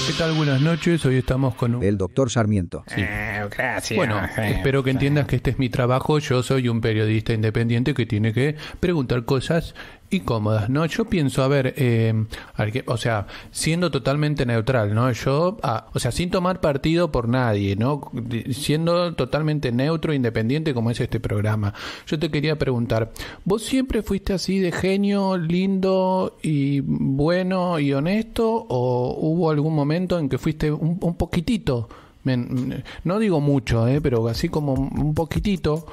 ¿Qué tal? Buenas noches. Hoy estamos con el doctor Sarmiento. Sí. Gracias. Bueno, espero que entiendas que este es mi trabajo. Yo soy un periodista independiente que tiene que preguntar cosas incómodas, ¿no? Yo pienso, siendo totalmente neutral, ¿no? Sin tomar partido por nadie, ¿no? Siendo totalmente neutro e independiente como es este programa. Yo te quería preguntar, ¿vos siempre fuiste así de genio, lindo y bueno y honesto? ¿O hubo algún momento en que fuiste un poquitito, no digo mucho, pero así como un poquitito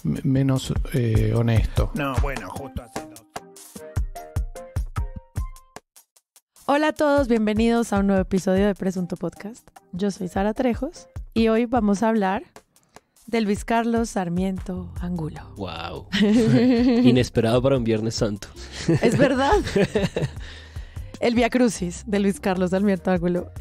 menos honesto? No, bueno, justo así. Hola a todos, bienvenidos a un nuevo episodio de Presunto Podcast. Yo soy Sara Trejos y hoy vamos a hablar de Luis Carlos Sarmiento Angulo. ¡Wow! Inesperado para un Viernes Santo. ¿Es verdad? El Vía Crucis de Luis Carlos Sarmiento Angulo.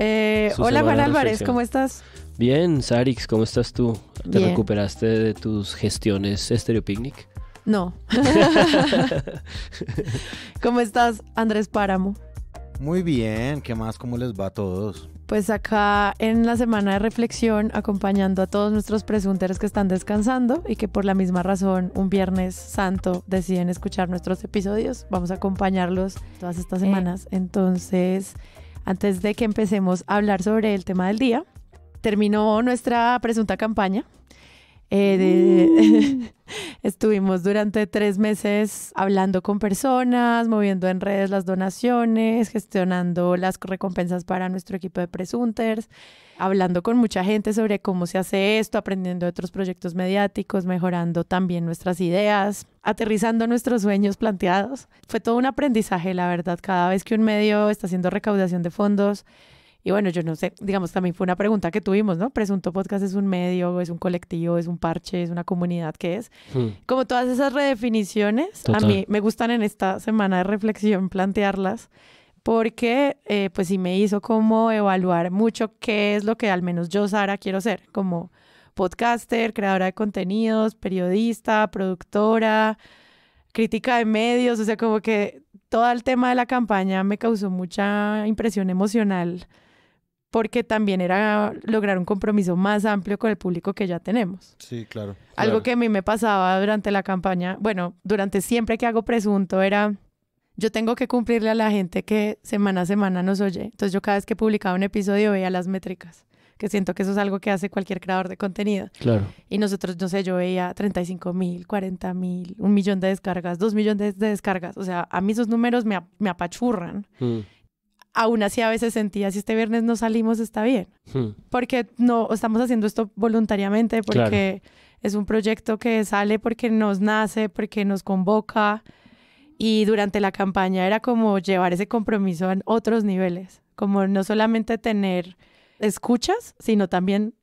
Hola Juan Álvarez, ¿cómo estás? Bien, Sarix, ¿cómo estás tú? ¿Te Bien. recuperaste de tus gestiones Estéreo Picnic? No. ¿Cómo estás, Andrés Páramo? Muy bien, ¿qué más? ¿Cómo les va a todos? Pues acá en la semana de reflexión, acompañando a todos nuestros presunters que están descansando y que por la misma razón un Viernes Santo deciden escuchar nuestros episodios. Vamos a acompañarlos todas estas semanas. Entonces, antes de que empecemos a hablar sobre el tema del día, terminó nuestra presunta campaña. Estuvimos durante 3 meses hablando con personas, moviendo en redes las donaciones, gestionando las recompensas para nuestro equipo de presunters, hablando con mucha gente sobre cómo se hace esto, aprendiendo de otros proyectos mediáticos, mejorando también nuestras ideas, aterrizando nuestros sueños planteados. Fue todo un aprendizaje, la verdad, cada vez que un medio está haciendo recaudación de fondos. Y bueno, yo no sé, digamos, también fue una pregunta que tuvimos, ¿no? Presunto Podcast es un medio, es un colectivo, es un parche, es una comunidad, ¿qué es? Como todas esas redefiniciones, Total. A mí me gustan en esta semana de reflexión plantearlas, porque pues sí me hizo como evaluar mucho qué es lo que al menos yo, Sara, quiero ser, como podcaster, creadora de contenidos, periodista, productora, crítica de medios, o sea, como que todo el tema de la campaña me causó mucha impresión emocional, porque también era lograr un compromiso más amplio con el público que ya tenemos. Sí, claro. Algo que a mí me pasaba durante la campaña, bueno, durante siempre que hago Presunto era, yo tengo que cumplirle a la gente que semana a semana nos oye. Entonces yo cada vez que publicaba un episodio veía las métricas, que siento que eso es algo que hace cualquier creador de contenido. Claro. Y nosotros, no sé, yo veía 35,000, 40,000, 1 millón de descargas, 2 millones de descargas. O sea, a mí esos números me apachurran. Aún así a veces sentía, si este viernes no salimos está bien, porque no estamos haciendo esto voluntariamente, porque es un proyecto que sale porque nos nace, porque nos convoca, y durante la campaña era como llevar ese compromiso a otros niveles, como no solamente tener escuchas, sino también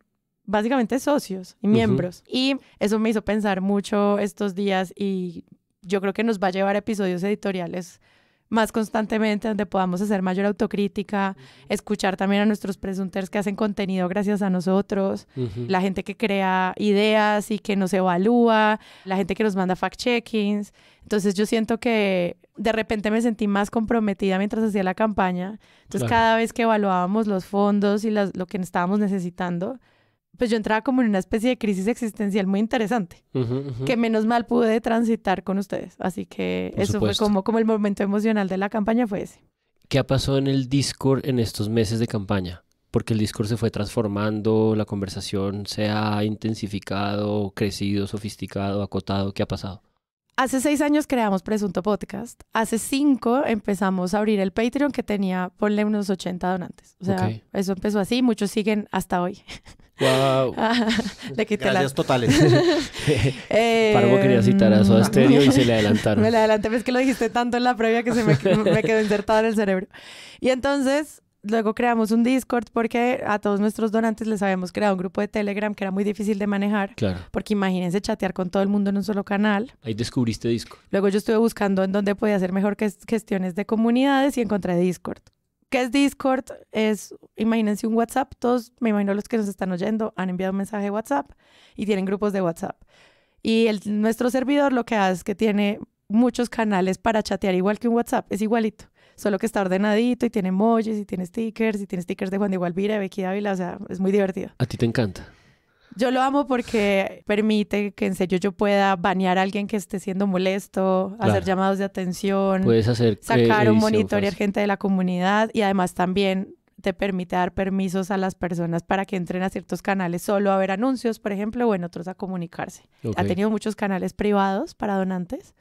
básicamente socios y miembros. Y eso me hizo pensar mucho estos días, y yo creo que nos va a llevar a episodios editoriales más constantemente, donde podamos hacer mayor autocrítica, escuchar también a nuestros presunters que hacen contenido gracias a nosotros, la gente que crea ideas y que nos evalúa, la gente que nos manda fact-checkings. Entonces yo siento que de repente me sentí más comprometida mientras hacía la campaña. Entonces cada vez que evaluábamos los fondos y lo que estábamos necesitando, pues yo entraba como en una especie de crisis existencial muy interesante, que menos mal pude transitar con ustedes. Así que Por eso supuesto. fue como el momento emocional de la campaña fue ese. ¿Qué ha pasado en el Discord en estos meses de campaña? Porque el Discord se fue transformando, la conversación se ha intensificado, crecido, sofisticado, acotado. ¿Qué ha pasado? Hace 6 años creamos Presunto Podcast. Hace 5 empezamos a abrir el Patreon, que tenía, ponle unos 80 donantes. O sea, eso empezó así, muchos siguen hasta hoy. ¡Wow! Le quité Gracias totales. Páramo quería citar a Soda Stereo y se le adelantaron. Me le adelanté, pero es que lo dijiste tanto en la previa que se me quedó insertado en el cerebro. Y entonces, luego creamos un Discord porque a todos nuestros donantes les habíamos creado un grupo de Telegram que era muy difícil de manejar. Claro. Porque imagínense chatear con todo el mundo en un solo canal. Ahí descubriste Discord. Luego yo estuve buscando en dónde podía hacer mejor gestiones de comunidades y encontré Discord. ¿Qué es Discord? Imagínense un WhatsApp. Todos, me imagino los que nos están oyendo, han enviado un mensaje de WhatsApp y tienen grupos de WhatsApp. Y nuestro servidor lo que hace es que tiene muchos canales para chatear, igual que un WhatsApp, es igualito. solo que está ordenadito y tiene emojis y tiene stickers de Juan Diego Alvira, de Becky Dávila, o sea, es muy divertido. ¿A ti te encanta? Yo lo amo porque permite que en serio yo pueda banear a alguien que esté siendo molesto, hacer llamados de atención, Puedes hacer sacar un edición monitorear fácil. gente de la comunidad y además también te permite dar permisos a las personas para que entren a ciertos canales solo a ver anuncios, por ejemplo, o en otros a comunicarse. Ok. Ha tenido muchos canales privados para donantes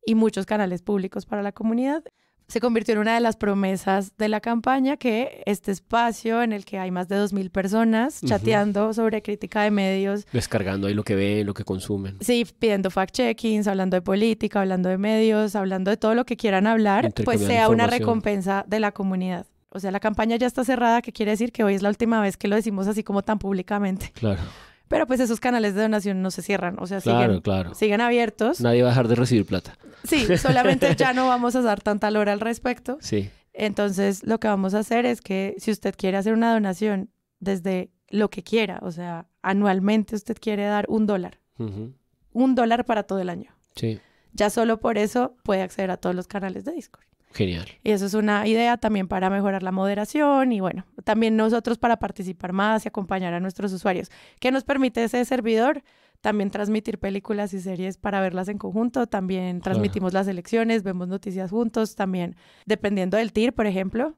y muchos canales públicos para la comunidad. Se convirtió en una de las promesas de la campaña que este espacio en el que hay más de 2.000 personas chateando sobre crítica de medios, Descargando ahí lo que ven, lo que consumen. sí, pidiendo fact-checkings, hablando de política, hablando de medios, hablando de todo lo que quieran hablar, pues Intercambiando sea una información. recompensa de la comunidad. O sea, la campaña ya está cerrada, que quiere decir que hoy es la última vez que lo decimos así como tan públicamente. Claro, Pero pues esos canales de donación no se cierran, o sea, claro. siguen abiertos. Nadie va a dejar de recibir plata. Sí, solamente ya no vamos a dar tanta lora al respecto. Sí. Entonces, lo que vamos a hacer es que si usted quiere hacer una donación desde lo que quiera, o sea, anualmente usted quiere dar $1, Ujú. $1 para todo el año. Sí. Ya solo por eso puede acceder a todos los canales de Discord. Genial. Y eso es una idea también para mejorar la moderación y bueno, también nosotros para participar más y acompañar a nuestros usuarios. ¿Qué nos permite ese servidor? También transmitir películas y series para verlas en conjunto. También transmitimos las elecciones, vemos noticias juntos. También, dependiendo del TIR, por ejemplo,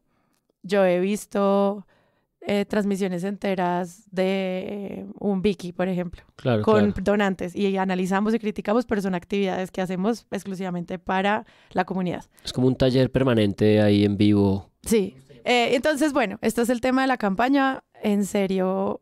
yo he visto transmisiones enteras de un Viki, por ejemplo, Claro, con claro. donantes y analizamos y criticamos, pero son actividades que hacemos exclusivamente para la comunidad. Es como un taller permanente ahí en vivo. Sí. Entonces, bueno, este es el tema de la campaña. En serio,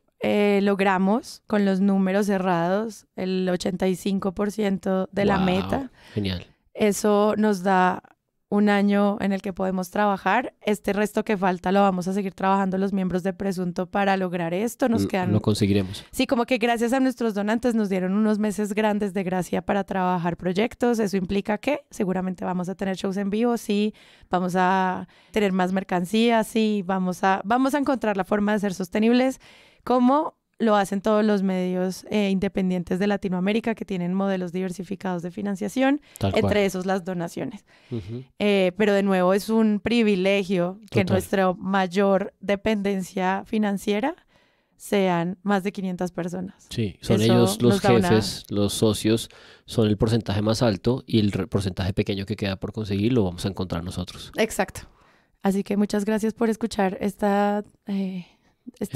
logramos con los números cerrados el 85% de la Wow, meta. Genial. Eso nos da un año en el que podemos trabajar. Este resto que falta lo vamos a seguir trabajando los miembros de Presunto para lograr esto. Nos quedan... Lo conseguiremos. Sí, como que gracias a nuestros donantes nos dieron unos meses grandes de gracia para trabajar proyectos. Eso implica que seguramente vamos a tener shows en vivo, sí, vamos a tener más mercancía, sí, vamos a encontrar la forma de ser sostenibles, como lo hacen todos los medios independientes de Latinoamérica que tienen modelos diversificados de financiación, Tal cual. entre esos las donaciones. Ujú. Pero de nuevo es un privilegio que Total. nuestra mayor dependencia financiera sean más de 500 personas. Sí, son Eso ellos los nos da una- jefes, los socios, son el porcentaje más alto y el porcentaje pequeño que queda por conseguir lo vamos a encontrar nosotros. Exacto. Así que muchas gracias por escuchar este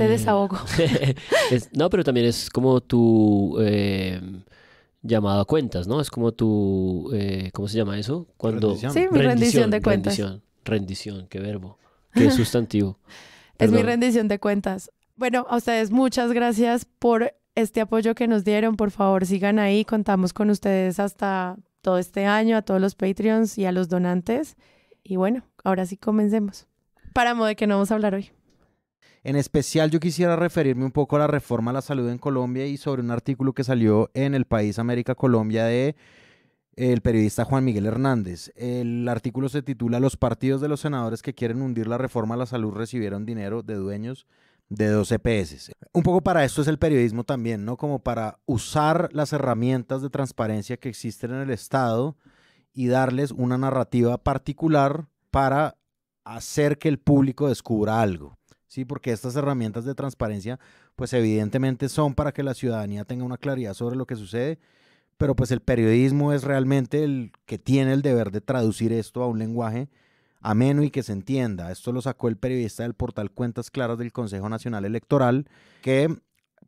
desahogo. No, pero también es como tu llamado a cuentas, ¿no? Es como tu, ¿cómo se llama eso? Cuando Rendición. Sí, mi rendición de cuentas. Rendición, qué verbo, qué sustantivo. Es mi Perdón. rendición de cuentas. Bueno, a ustedes muchas gracias por este apoyo que nos dieron. Por favor, sigan ahí. Contamos con ustedes hasta todo este año, a todos los Patreons y a los donantes. Y bueno, ahora sí comencemos. Páramo, ¿de qué no vamos a hablar hoy? En especial yo quisiera referirme un poco a la reforma a la salud en Colombia y sobre un artículo que salió en El País América Colombia de el periodista Juan Miguel Hernández. El artículo se titula "Los partidos de los senadores que quieren hundir la reforma a la salud recibieron dinero de dueños de 2 EPS". Un poco para esto es el periodismo también, ¿no? Como para usar las herramientas de transparencia que existen en el Estado y darles una narrativa particular para hacer que el público descubra algo. Sí, porque estas herramientas de transparencia, pues evidentemente son para que la ciudadanía tenga una claridad sobre lo que sucede, pero pues el periodismo es realmente el que tiene el deber de traducir esto a un lenguaje ameno y que se entienda. Esto lo sacó el periodista del portal Cuentas Claras del Consejo Nacional Electoral, que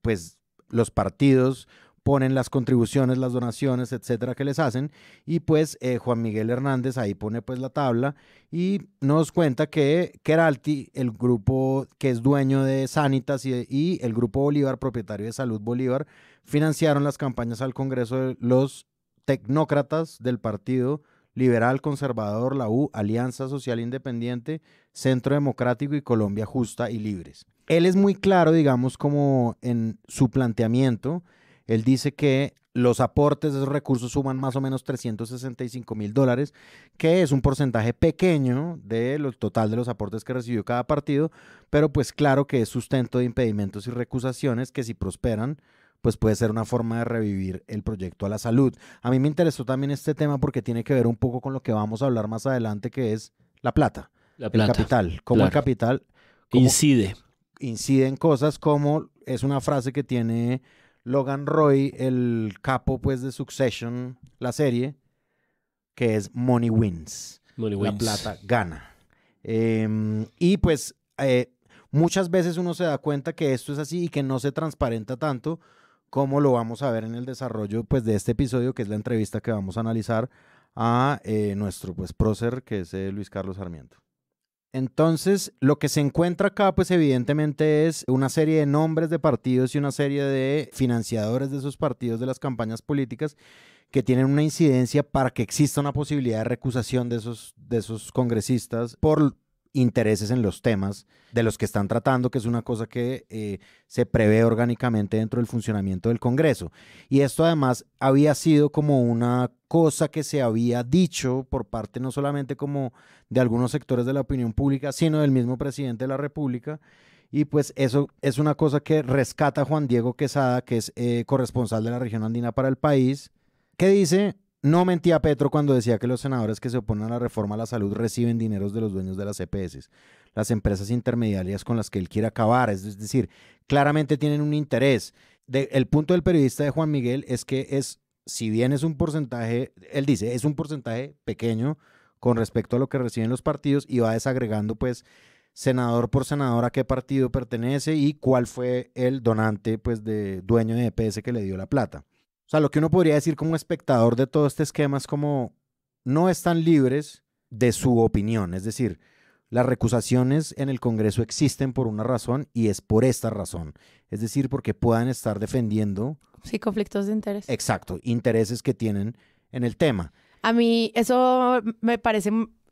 pues los partidos ponen las contribuciones, las donaciones, etcétera, que les hacen, y pues Juan Miguel Hernández ahí pone pues la tabla y nos cuenta que Keralty, el grupo que es dueño de Sanitas y el Grupo Bolívar, propietario de Salud Bolívar, financiaron las campañas al Congreso de los tecnócratas del Partido Liberal Conservador, la U, Alianza Social Independiente, Centro Democrático y Colombia Justa y Libres. Él es muy claro, digamos, como en su planteamiento. Él dice que los aportes de esos recursos suman más o menos $365,000, que es un porcentaje pequeño del total de los aportes que recibió cada partido, pero pues claro que es sustento de impedimentos y recusaciones que si prosperan, pues puede ser una forma de revivir el proyecto a la salud. A mí me interesó también este tema porque tiene que ver un poco con lo que vamos a hablar más adelante, que es la plata, La plata. el capital, cómo el claro. capital cómo Incide. incide en cosas como es una frase que tiene Logan Roy, el capo pues de Succession, la serie, que es money wins. Money La wins. plata gana. Y pues muchas veces uno se da cuenta que esto es así y que no se transparenta tanto como lo vamos a ver en el desarrollo pues, de este episodio, que es la entrevista que vamos a analizar a nuestro pues, prócer, que es Luis Carlos Sarmiento. Entonces, lo que se encuentra acá, pues evidentemente es una serie de nombres de partidos y una serie de financiadores de esos partidos, de las campañas políticas, que tienen una incidencia para que exista una posibilidad de recusación de esos congresistas por intereses en los temas de los que están tratando, que es una cosa que se prevé orgánicamente dentro del funcionamiento del Congreso. Y esto además había sido como una cosa que se había dicho por parte no solamente como de algunos sectores de la opinión pública, sino del mismo presidente de la República. Y pues eso es una cosa que rescata Juan Diego Quesada, que es corresponsal de la región andina para El País, que dice: no mentía Petro cuando decía que los senadores que se oponen a la reforma a la salud reciben dineros de los dueños de las EPS, las empresas intermediarias con las que él quiere acabar. Es decir, claramente tienen un interés. El punto del periodista de Juan Miguel es que si bien es un porcentaje, él dice, es un porcentaje pequeño con respecto a lo que reciben los partidos, y va desagregando pues senador por senador a qué partido pertenece y cuál fue el donante pues de dueño de EPS que le dio la plata. O sea, lo que uno podría decir como espectador de todo este esquema es como no están libres de su opinión. Es decir, las recusaciones en el Congreso existen por una razón y es por esta razón. Es decir, porque puedan estar defendiendo... Sí, conflictos de interés. Exacto, intereses que tienen en el tema. A mí eso me parece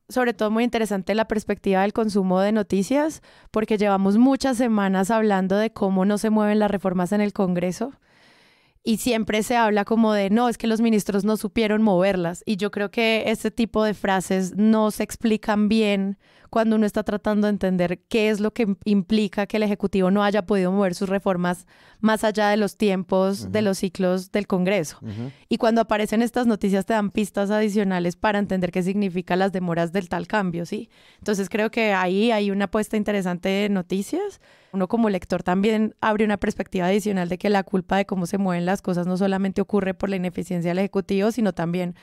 sobre todo muy interesante la perspectiva del consumo de noticias, porque llevamos muchas semanas hablando de cómo no se mueven las reformas en el Congreso. Y siempre se habla como de, no, es que los ministros no supieron moverlas. Y yo creo que este tipo de frases no se explican bien cuando uno está tratando de entender qué es lo que implica que el Ejecutivo no haya podido mover sus reformas más allá de los tiempos, de los ciclos del Congreso. Y cuando aparecen estas noticias te dan pistas adicionales para entender qué significa las demoras del tal cambio, ¿sí? Entonces creo que ahí hay una apuesta interesante de noticias. Uno como lector también abre una perspectiva adicional de que la culpa de cómo se mueven las cosas no solamente ocurre por la ineficiencia del Ejecutivo, sino también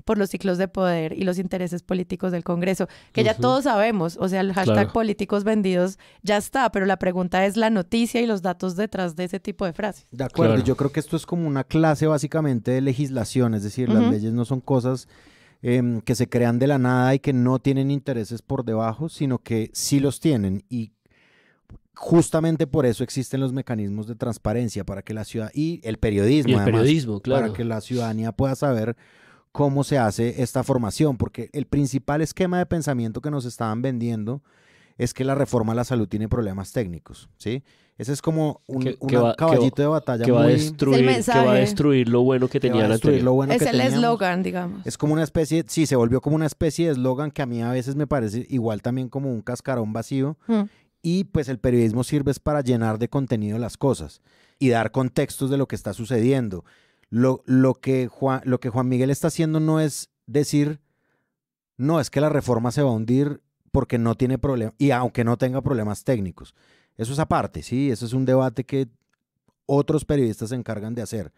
por los ciclos de poder y los intereses políticos del Congreso, que ya todos sabemos. O sea, el hashtag políticos vendidos ya está, pero la pregunta es la noticia y los datos detrás de ese tipo de frases. De acuerdo, Claro. yo creo que esto es como una clase básicamente de legislación, es decir, las leyes no son cosas que se crean de la nada y que no tienen intereses por debajo, sino que sí los tienen, y justamente por eso existen los mecanismos de transparencia para que la ciudad y el periodismo, Y el además, periodismo, claro. para que la ciudadanía pueda saber cómo se hace esta formación, porque el principal esquema de pensamiento que nos estaban vendiendo es que la reforma a la salud tiene problemas técnicos, ¿sí? Ese es como un caballito de batalla que va a muy... destruir, Es el que va a mensaje. destruir lo bueno que que va a tenían destruir anterior. lo bueno Es que el teníamos. eslogan, digamos. Es como una especie, sí, se volvió como una especie de eslogan que a mí a veces me parece igual también como un cascarón vacío. Y pues el periodismo sirve es para llenar de contenido las cosas y dar contextos de lo que está sucediendo. Lo que Juan Miguel está haciendo no es decir, no, es que la reforma se va a hundir porque no tiene problemas, y aunque no tenga problemas técnicos. Eso es aparte, ¿sí? Eso es un debate que otros periodistas se encargan de hacer.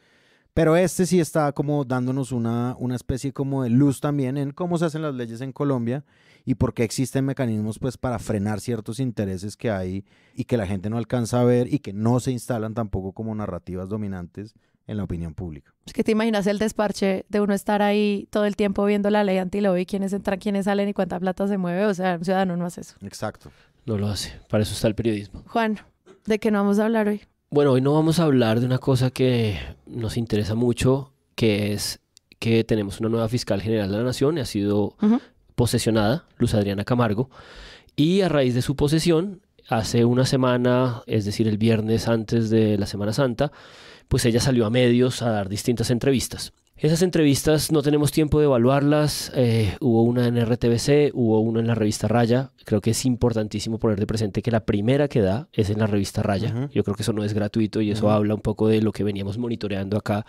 Pero este sí está como dándonos una especie como de luz también en cómo se hacen las leyes en Colombia y por qué existen mecanismos pues para frenar ciertos intereses que hay y que la gente no alcanza a ver y que no se instalan tampoco como narrativas dominantes en la opinión pública. Es que te imaginas el desparche de uno estar ahí todo el tiempo viendo la ley anti-lobby, quiénes entran, quiénes salen y cuánta plata se mueve. O sea, un ciudadano no hace eso. Exacto. No lo hace. Para eso está el periodismo. Juan, ¿de qué no vamos a hablar hoy? Bueno, hoy no vamos a hablar de una cosa que nos interesa mucho, que es que tenemos una nueva fiscal general de la Nación, y ha sido posesionada, Luz Adriana Camargo, y a raíz de su posesión, hace una semana, es decir, el viernes antes de la Semana Santa, pues ella salió a medios a dar distintas entrevistas. Esas entrevistas no tenemos tiempo de evaluarlas. Hubo una en RTBC, hubo una en la revista Raya. Creo que es importantísimo poner de presente que la primera que da es en la revista Raya. Yo creo que eso no es gratuito y eso habla un poco de lo que veníamos monitoreando acá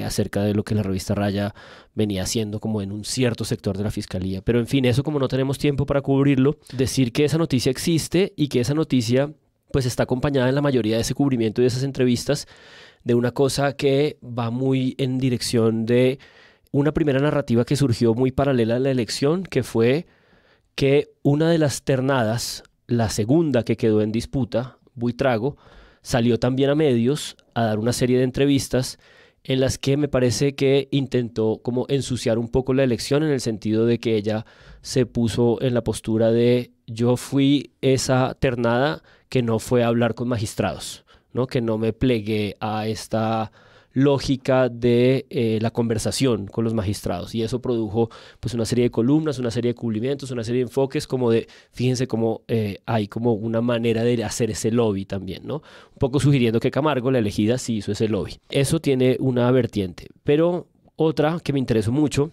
acerca de lo que la revista Raya venía haciendo como en un cierto sector de la fiscalía. Pero en fin, eso como no tenemos tiempo para cubrirlo, decir que esa noticia existe y que esa noticia pues está acompañada en la mayoría de ese cubrimiento y de esas entrevistas de una cosa que va muy en dirección de una primera narrativa que surgió muy paralela a la elección, que fue que una de las ternadas, la segunda que quedó en disputa, Buitrago, salió también a medios a dar una serie de entrevistas en las que me parece que intentó como ensuciar un poco la elección, en el sentido de que ella se puso en la postura de yo fui esa ternada que no fue a hablar con magistrados, ¿no? Que no me plegué a esta lógica de la conversación con los magistrados, y eso produjo pues una serie de columnas, una serie de cubrimientos, una serie de enfoques como de, fíjense cómo hay como una manera de hacer ese lobby también, ¿no? Un poco sugiriendo que Camargo, la elegida, sí hizo ese lobby. Eso tiene una vertiente, pero otra que me interesó mucho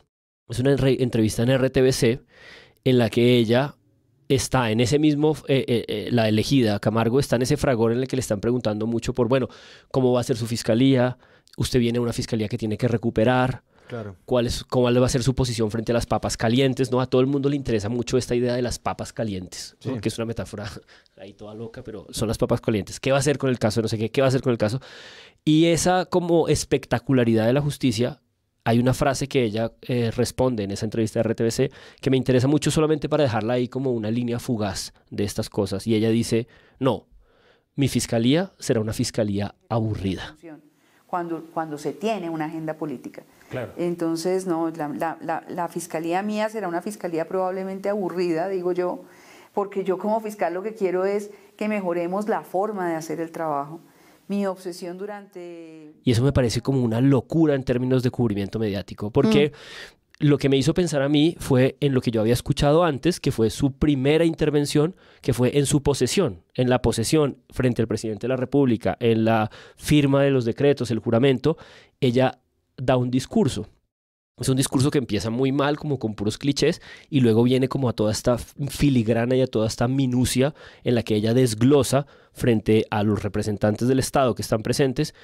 es una entrevista en RTBC en la que ella está en ese mismo, la elegida, Camargo, está en ese fragor en el que le están preguntando mucho por, bueno, ¿cómo va a ser su fiscalía? Usted viene de una fiscalía que tiene que recuperar. Claro. ¿Cómo va a ser su posición frente a las papas calientes? ¿No? A todo el mundo le interesa mucho esta idea de las papas calientes, ¿no? Que es una metáfora ahí toda loca, pero son las papas calientes. ¿Qué va a hacer con el caso? No sé qué. ¿Qué va a hacer con el caso? Y esa como espectacularidad de la justicia, hay una frase que ella responde en esa entrevista de RTBC que me interesa mucho, solamente para dejarla ahí como una línea fugaz de estas cosas. Y ella dice, no, mi fiscalía será una fiscalía aburrida. Cuando se tiene una agenda política. Claro. Entonces, no, la fiscalía mía será una fiscalía probablemente aburrida, digo yo, porque yo como fiscal lo que quiero es que mejoremos la forma de hacer el trabajo. Mi obsesión durante... Y eso me parece como una locura en términos de cubrimiento mediático, porque lo que me hizo pensar a mí fue en lo que yo había escuchado antes, que fue su primera intervención, que fue en su posesión, en la posesión frente al presidente de la República, en la firma de los decretos, el juramento. Ella da un discurso. Es un discurso que empieza muy mal, como con puros clichés, y luego viene como a toda esta filigrana y a toda esta minucia en la que ella desglosa frente a los representantes del Estado que están presentes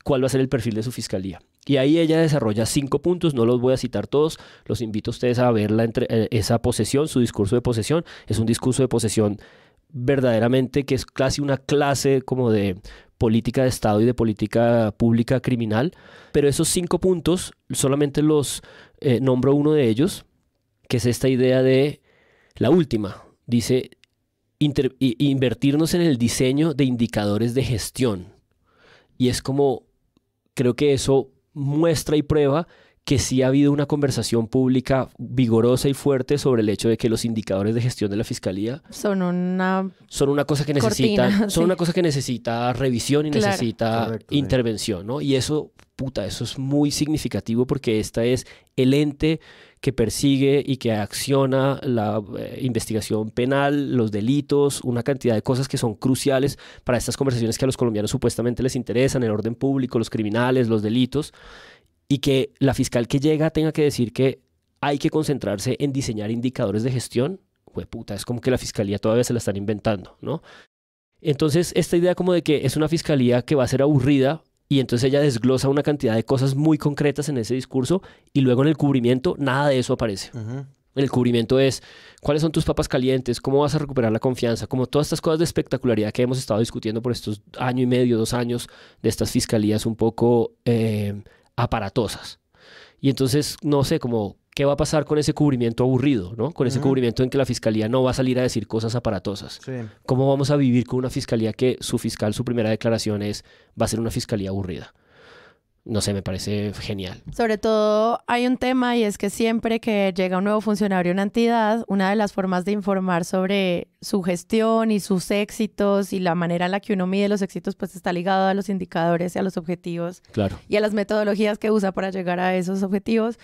cuál va a ser el perfil de su fiscalía. Y ahí ella desarrolla 5 puntos, no los voy a citar todos, los invito a ustedes a ver esa posesión, su discurso de posesión. Es un discurso de posesión verdaderamente que es casi una clase como de política de Estado y de política pública criminal, pero esos 5 puntos solamente los nombro uno de ellos, que es esta idea de la última. Dice, invertirnos en el diseño de indicadores de gestión. Y es como, creo que eso muestra y prueba que sí ha habido una conversación pública vigorosa y fuerte sobre el hecho de que los indicadores de gestión de la fiscalía son una cosa que necesita, cortina, son una cosa que necesita revisión y claro, necesita correcto, intervención, ¿no? Y eso, eso es muy significativo, porque esta es el ente que persigue y que acciona la investigación penal, los delitos, una cantidad de cosas que son cruciales para estas conversaciones que a los colombianos supuestamente les interesan, el orden público, los criminales, los delitos. Y que la fiscal que llega tenga que decir que hay que concentrarse en diseñar indicadores de gestión, es como que la fiscalía todavía se la están inventando, ¿no? Entonces, esta idea como de que es una fiscalía que va a ser aburrida, y entonces ella desglosa una cantidad de cosas muy concretas en ese discurso, y luego en el cubrimiento nada de eso aparece. El cubrimiento es, ¿cuáles son tus papas calientes? ¿Cómo vas a recuperar la confianza? Como todas estas cosas de espectacularidad que hemos estado discutiendo por estos 1 año y medio, 2 años, de estas fiscalías un poco aparatosas. Y entonces, no sé, como, ¿qué va a pasar con ese cubrimiento aburrido, ¿no? Con ese cubrimiento en que la fiscalía no va a salir a decir cosas aparatosas. Sí. ¿Cómo vamos a vivir con una fiscalía que su fiscal, su primera declaración es, va a ser una fiscalía aburrida? No sé, me parece genial. Sobre todo hay un tema, y es que siempre que llega un nuevo funcionario a una entidad, una de las formas de informar sobre su gestión y sus éxitos y la manera en la que uno mide los éxitos, pues está ligado a los indicadores y a los objetivos. Claro. Y a las metodologías que usa para llegar a esos objetivos.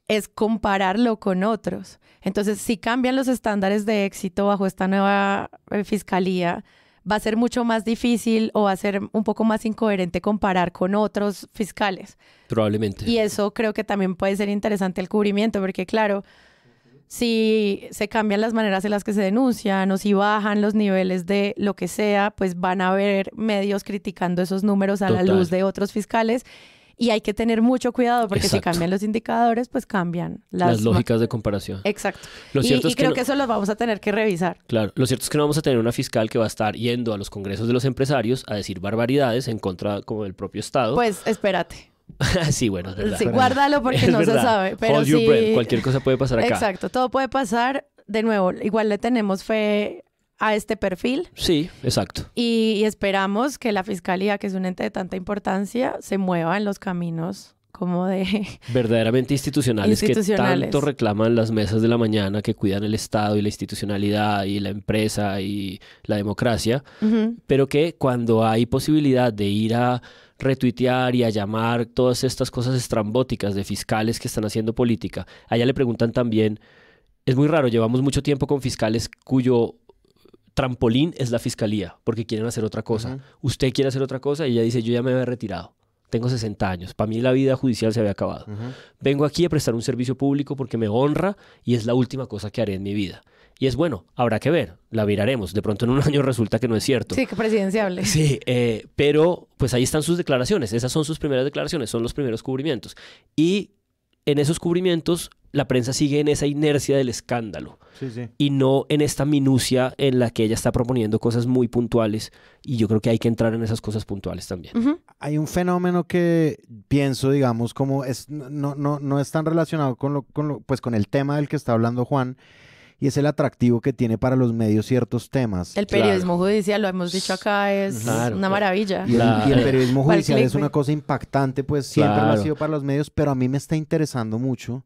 Es compararlo con otros. Entonces, si cambian los estándares de éxito bajo esta nueva fiscalía, va a ser mucho más difícil o va a ser un poco más incoherente comparar con otros fiscales. Probablemente. Y eso creo que también puede ser interesante el cubrimiento, porque claro, si se cambian las maneras en las que se denuncian o si bajan los niveles de lo que sea, pues van a haber medios criticando esos números a la luz de otros fiscales. Y hay que tener mucho cuidado porque si cambian los indicadores, pues cambian las lógicas de comparación. Exacto. Lo cierto es que creo que eso lo vamos a tener que revisar. Claro. Lo cierto es que no vamos a tener una fiscal que va a estar yendo a los congresos de los empresarios a decir barbaridades en contra como del propio Estado. Pues espérate. Sí, bueno, es verdad. Sí, guárdalo porque no se sabe. Pero Hold your breath. Cualquier cosa puede pasar acá. Exacto. Todo puede pasar. De nuevo, igual le tenemos fe a este perfil. Sí, exacto. Y esperamos que la Fiscalía, que es un ente de tanta importancia, se mueva en los caminos como de... verdaderamente institucionales que tanto reclaman las mesas de la mañana que cuidan el Estado y la institucionalidad y la empresa y la democracia, pero que cuando hay posibilidad de ir a retuitear y a llamar todas estas cosas estrambóticas de fiscales que están haciendo política, allá le preguntan también, es muy raro, llevamos mucho tiempo con fiscales cuyo trampolín es la fiscalía, porque quieren hacer otra cosa. Usted quiere hacer otra cosa y ella dice, yo ya me había retirado. Tengo 60 años. Para mí la vida judicial se había acabado. Vengo aquí a prestar un servicio público porque me honra y es la última cosa que haré en mi vida. Y es bueno, habrá que ver, la miraremos. De pronto en un año resulta que no es cierto. Sí, que presidenciable. Sí, pero pues ahí están sus declaraciones. Esas son sus primeras declaraciones, son los primeros cubrimientos. Y en esos cubrimientos la prensa sigue en esa inercia del escándalo y no en esta minucia en la que ella está proponiendo cosas muy puntuales, y yo creo que hay que entrar en esas cosas puntuales también. Hay un fenómeno que pienso, digamos, como no es tan relacionado con el tema del que está hablando Juan, y es el atractivo que tiene para los medios ciertos temas. El periodismo judicial, lo hemos dicho acá, es una maravilla. Y el periodismo judicial es una cosa impactante, pues siempre lo ha sido para los medios, pero a mí me está interesando mucho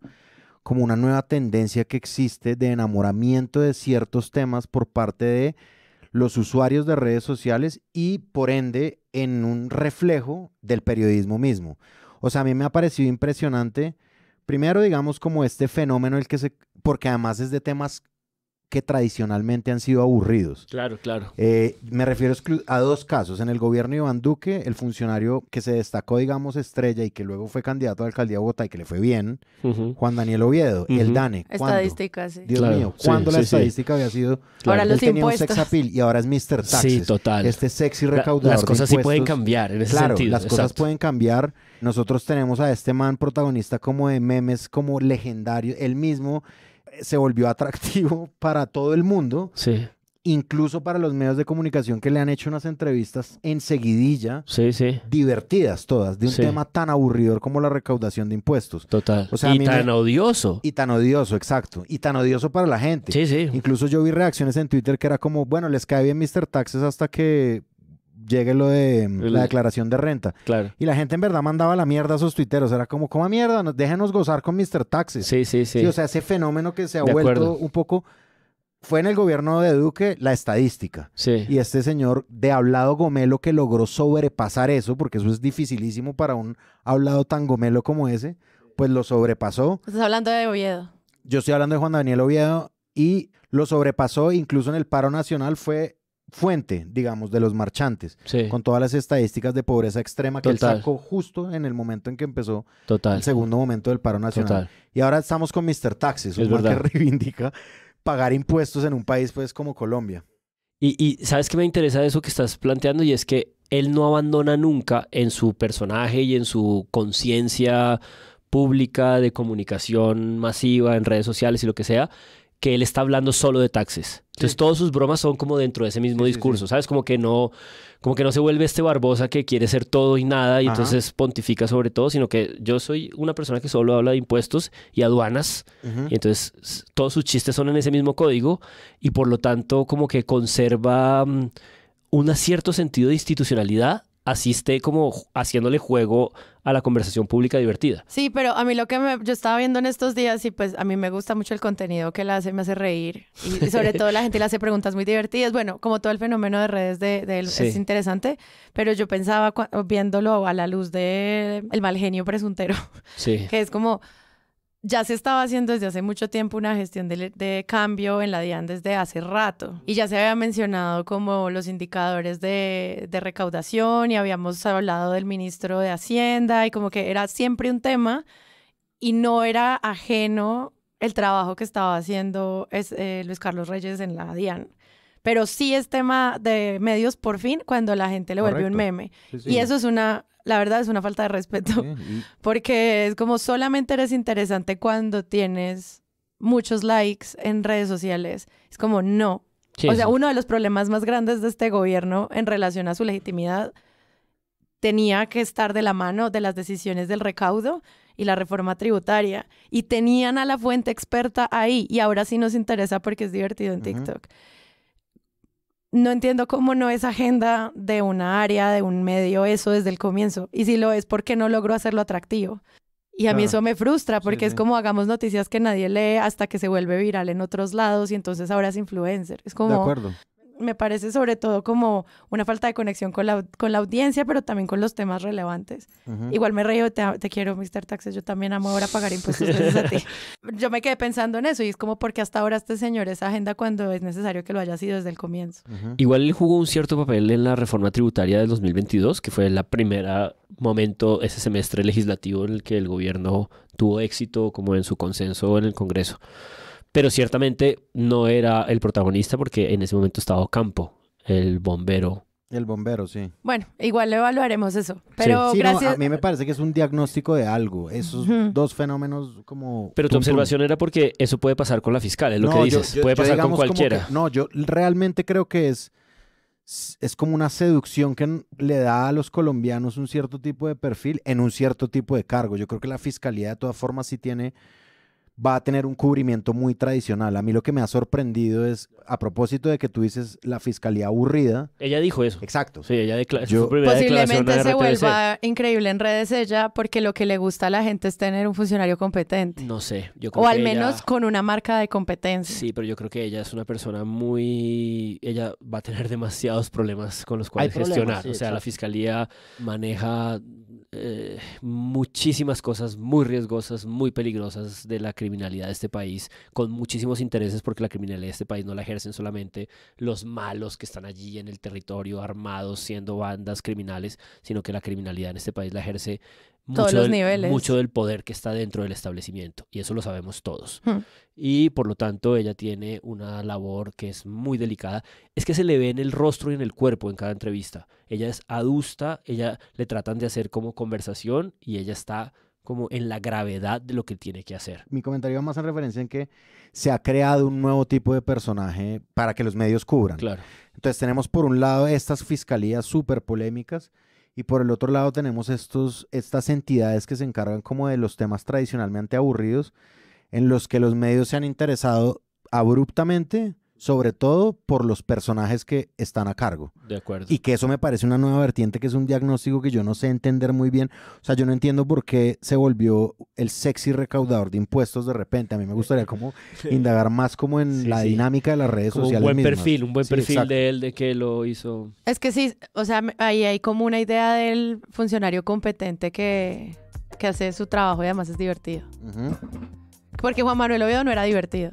como una nueva tendencia que existe de enamoramiento de ciertos temas por parte de los usuarios de redes sociales y, por ende, en un reflejo del periodismo mismo. O sea, a mí me ha parecido impresionante, primero, digamos, como este fenómeno porque además es de temas que tradicionalmente han sido aburridos. Claro. Me refiero a dos casos. En el gobierno de Iván Duque, el funcionario que se destacó, digamos, estrella y que luego fue candidato a la alcaldía de Bogotá y que le fue bien, Juan Daniel Oviedo, el DANE. Estadísticas, sí. Dios mío, ¿cuándo la estadística había sido? Ahora los él tenía impuestos. un sex appeal y ahora es Mr. Taxes. Sí, total. Este sexy recaudador Las cosas de sí pueden impuestos. cambiar en ese Claro, sentido. las cosas pueden cambiar. Nosotros tenemos a este man protagonista como de memes, como legendario. Él mismo se volvió atractivo para todo el mundo, incluso para los medios de comunicación que le han hecho unas entrevistas enseguidilla, divertidas todas, de un tema tan aburridor como la recaudación de impuestos. Total. O sea, y tan odioso. Y tan odioso, exacto. Y tan odioso para la gente. Sí. Incluso yo vi reacciones en Twitter que era como, bueno, les cae bien Mr. Taxes hasta que llegue lo de la declaración de renta. Claro. Y la gente en verdad mandaba la mierda a esos tuiteros. Era como, ¿cómo mierda? Déjenos gozar con Mr. Taxes. Sí. O sea, ese fenómeno que se ha vuelto un poco... Fue en el gobierno de Duque la estadística. Sí. Y este señor de hablado gomelo que logró sobrepasar eso, porque eso es dificilísimo para un hablado tan gomelo como ese, pues lo sobrepasó. Estás hablando de Oviedo. Yo estoy hablando de Juan Daniel Oviedo y lo sobrepasó, incluso en el paro nacional fue fuente, digamos, de los marchantes, con todas las estadísticas de pobreza extrema que él sacó justo en el momento en que empezó el segundo momento del paro nacional. Y ahora estamos con Mr. Taxes, un man que reivindica pagar impuestos en un país pues como Colombia. Y ¿sabes qué me interesa de eso que estás planteando? Y es que él no abandona nunca en su personaje y en su conciencia pública de comunicación masiva en redes sociales y lo que sea, que él está hablando solo de taxes. Entonces todas sus bromas son como dentro de ese mismo discurso, ¿sabes? Como que no se vuelve este Barbosa que quiere ser todo y nada y entonces pontifica sobre todo, sino que yo soy una persona que solo habla de impuestos y aduanas, y entonces todos sus chistes son en ese mismo código y por lo tanto como que conserva un cierto sentido de institucionalidad, así esté como haciéndole juego a la conversación pública divertida. Sí, pero a mí lo que yo estaba viendo en estos días y pues a mí me gusta mucho el contenido que él hace, me hace reír y sobre todo la gente le hace preguntas muy divertidas. Bueno, como todo el fenómeno de redes de él es interesante, pero yo pensaba viéndolo a la luz de el mal genio presuntero, que es como ya se estaba haciendo desde hace mucho tiempo una gestión de cambio en la DIAN desde hace rato. Y ya se había mencionado como los indicadores de recaudación y habíamos hablado del ministro de Hacienda y como que era siempre un tema y no era ajeno el trabajo que estaba haciendo Luis Carlos Reyes en la DIAN. Pero sí es tema de medios por fin cuando la gente le vuelve un meme. Sí, sí. Y eso es la verdad es una falta de respeto, porque es como solamente eres interesante cuando tienes muchos likes en redes sociales. Es como no. Sí, o sea, uno de los problemas más grandes de este gobierno en relación a su legitimidad tenía que estar de la mano de las decisiones del recaudo y la reforma tributaria. Y tenían a la fuente experta ahí. Y ahora sí nos interesa porque es divertido en TikTok. No entiendo cómo no es agenda de una área, de un medio, eso desde el comienzo. Y si lo es, ¿por qué no logró hacerlo atractivo? Y a mí eso me frustra porque es como hagamos noticias que nadie lee hasta que se vuelve viral en otros lados y entonces ahora es influencer. Es como... De acuerdo. Me parece sobre todo como una falta de conexión con la audiencia, pero también con los temas relevantes. Igual me reío, te quiero, Mr. Taxes, yo también amo ahora pagar impuestos gracias a ti. Yo me quedé pensando en eso y es como porque hasta ahora este señor es agenda cuando es necesario que lo haya sido desde el comienzo. Igual él jugó un cierto papel en la reforma tributaria del 2022, que fue la primera momento, ese semestre legislativo en el que el gobierno tuvo éxito como en su consenso en el Congreso. Pero ciertamente no era el protagonista porque en ese momento estaba Ocampo, el bombero. El bombero, sí. Bueno, igual evaluaremos eso. Pero sí, gracias... no, a mí me parece que es un diagnóstico de algo. Esos dos fenómenos como... Pero tu observación era porque eso puede pasar con la fiscal, es lo que dices. Puede pasar con cualquiera. Yo realmente creo que es como una seducción que le da a los colombianos un cierto tipo de perfil en un cierto tipo de cargo. Yo creo que la fiscalía de todas formas sí va a tener un cubrimiento muy tradicional. A mí lo que me ha sorprendido es, a propósito de que tú dices la fiscalía aburrida. Ella dijo eso. Exacto. Sí, ella posiblemente se vuelva increíble en redes ella, porque lo que le gusta a la gente es tener un funcionario competente. No sé. Yo creo o al menos con una marca de competencia. Sí, pero yo creo que ella es una persona muy... Ella va a tener demasiados problemas con los cuales gestionar. Sí, o sea, la fiscalía maneja muchísimas cosas muy riesgosas, muy peligrosas de la criminalidad de este país, con muchísimos intereses, porque la criminalidad de este país no la ejercen solamente los malos que están allí en el territorio armados siendo bandas criminales, sino que la criminalidad en este país la ejerce mucho del poder que está dentro del establecimiento, y eso lo sabemos todos. Y por lo tanto ella tiene una labor que es muy delicada. Es que se le ve en el rostro y en el cuerpo en cada entrevista. Ella es adusta, ella le tratan de hacer como conversación y ella está como en la gravedad de lo que tiene que hacer. Mi comentario va más en referencia en que se ha creado un nuevo tipo de personaje para que los medios cubran. Claro. Entonces tenemos por un lado estas fiscalías súper polémicas y por el otro lado tenemos estas entidades que se encargan como de los temas tradicionalmente aburridos, en los que los medios se han interesado abruptamente, sobre todo por los personajes que están a cargo. De acuerdo. Y que eso me parece una nueva vertiente, que es un diagnóstico que yo no sé entender muy bien. O sea, yo no entiendo por qué se volvió el sexy recaudador de impuestos de repente. A mí me gustaría como indagar más como en la dinámica de las redes sociales un buen mismas. Un buen perfil de él, de que lo hizo. Es que sí, o sea, ahí hay como una idea del funcionario competente que hace su trabajo y además es divertido. Porque Juan Manuel Oviedo no era divertido.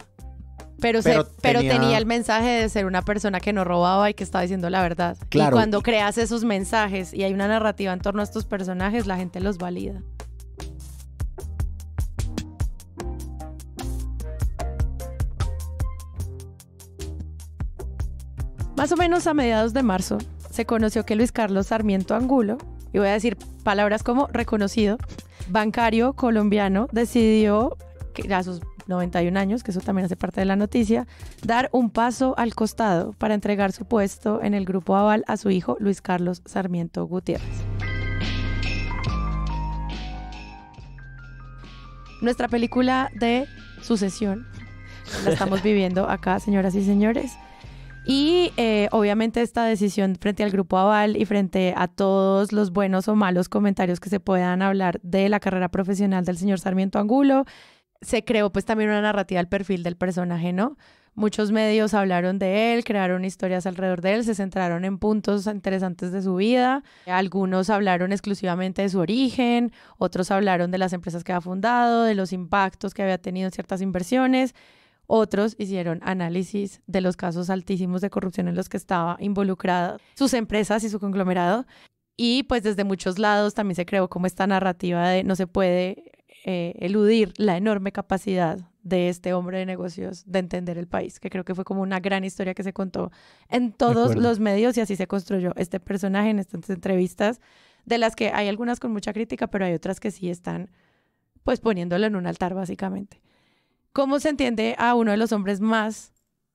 Pero tenía el mensaje de ser una persona que no robaba y que estaba diciendo la verdad. Claro. Y cuando creas esos mensajes y hay una narrativa en torno a estos personajes, la gente los valida. Más o menos a mediados de marzo se conoció que Luis Carlos Sarmiento Angulo, y voy a decir palabras como reconocido, bancario colombiano, decidió que a sus 91 años, que eso también hace parte de la noticia, dar un paso al costado para entregar su puesto en el Grupo Aval a su hijo Luis Carlos Sarmiento Gutiérrez. Nuestra película de sucesión la estamos viviendo acá, señoras y señores. Y obviamente esta decisión frente al Grupo Aval y frente a todos los buenos o malos comentarios que se puedan hablar de la carrera profesional del señor Sarmiento Angulo, se creó pues también una narrativa al perfil del personaje, ¿no? Muchos medios hablaron de él, crearon historias alrededor de él, se centraron en puntos interesantes de su vida. Algunos hablaron exclusivamente de su origen, otros hablaron de las empresas que había fundado, de los impactos que había tenido en ciertas inversiones. Otros hicieron análisis de los casos altísimos de corrupción en los que estaba involucrada sus empresas y su conglomerado. Y pues desde muchos lados también se creó como esta narrativa de no se puede eludir la enorme capacidad de este hombre de negocios de entender el país, que creo que fue como una gran historia que se contó en todos los medios y así se construyó este personaje en estas entrevistas, de las que hay algunas con mucha crítica, pero hay otras que sí están pues poniéndolo en un altar básicamente. ¿Cómo se entiende a uno de los hombres más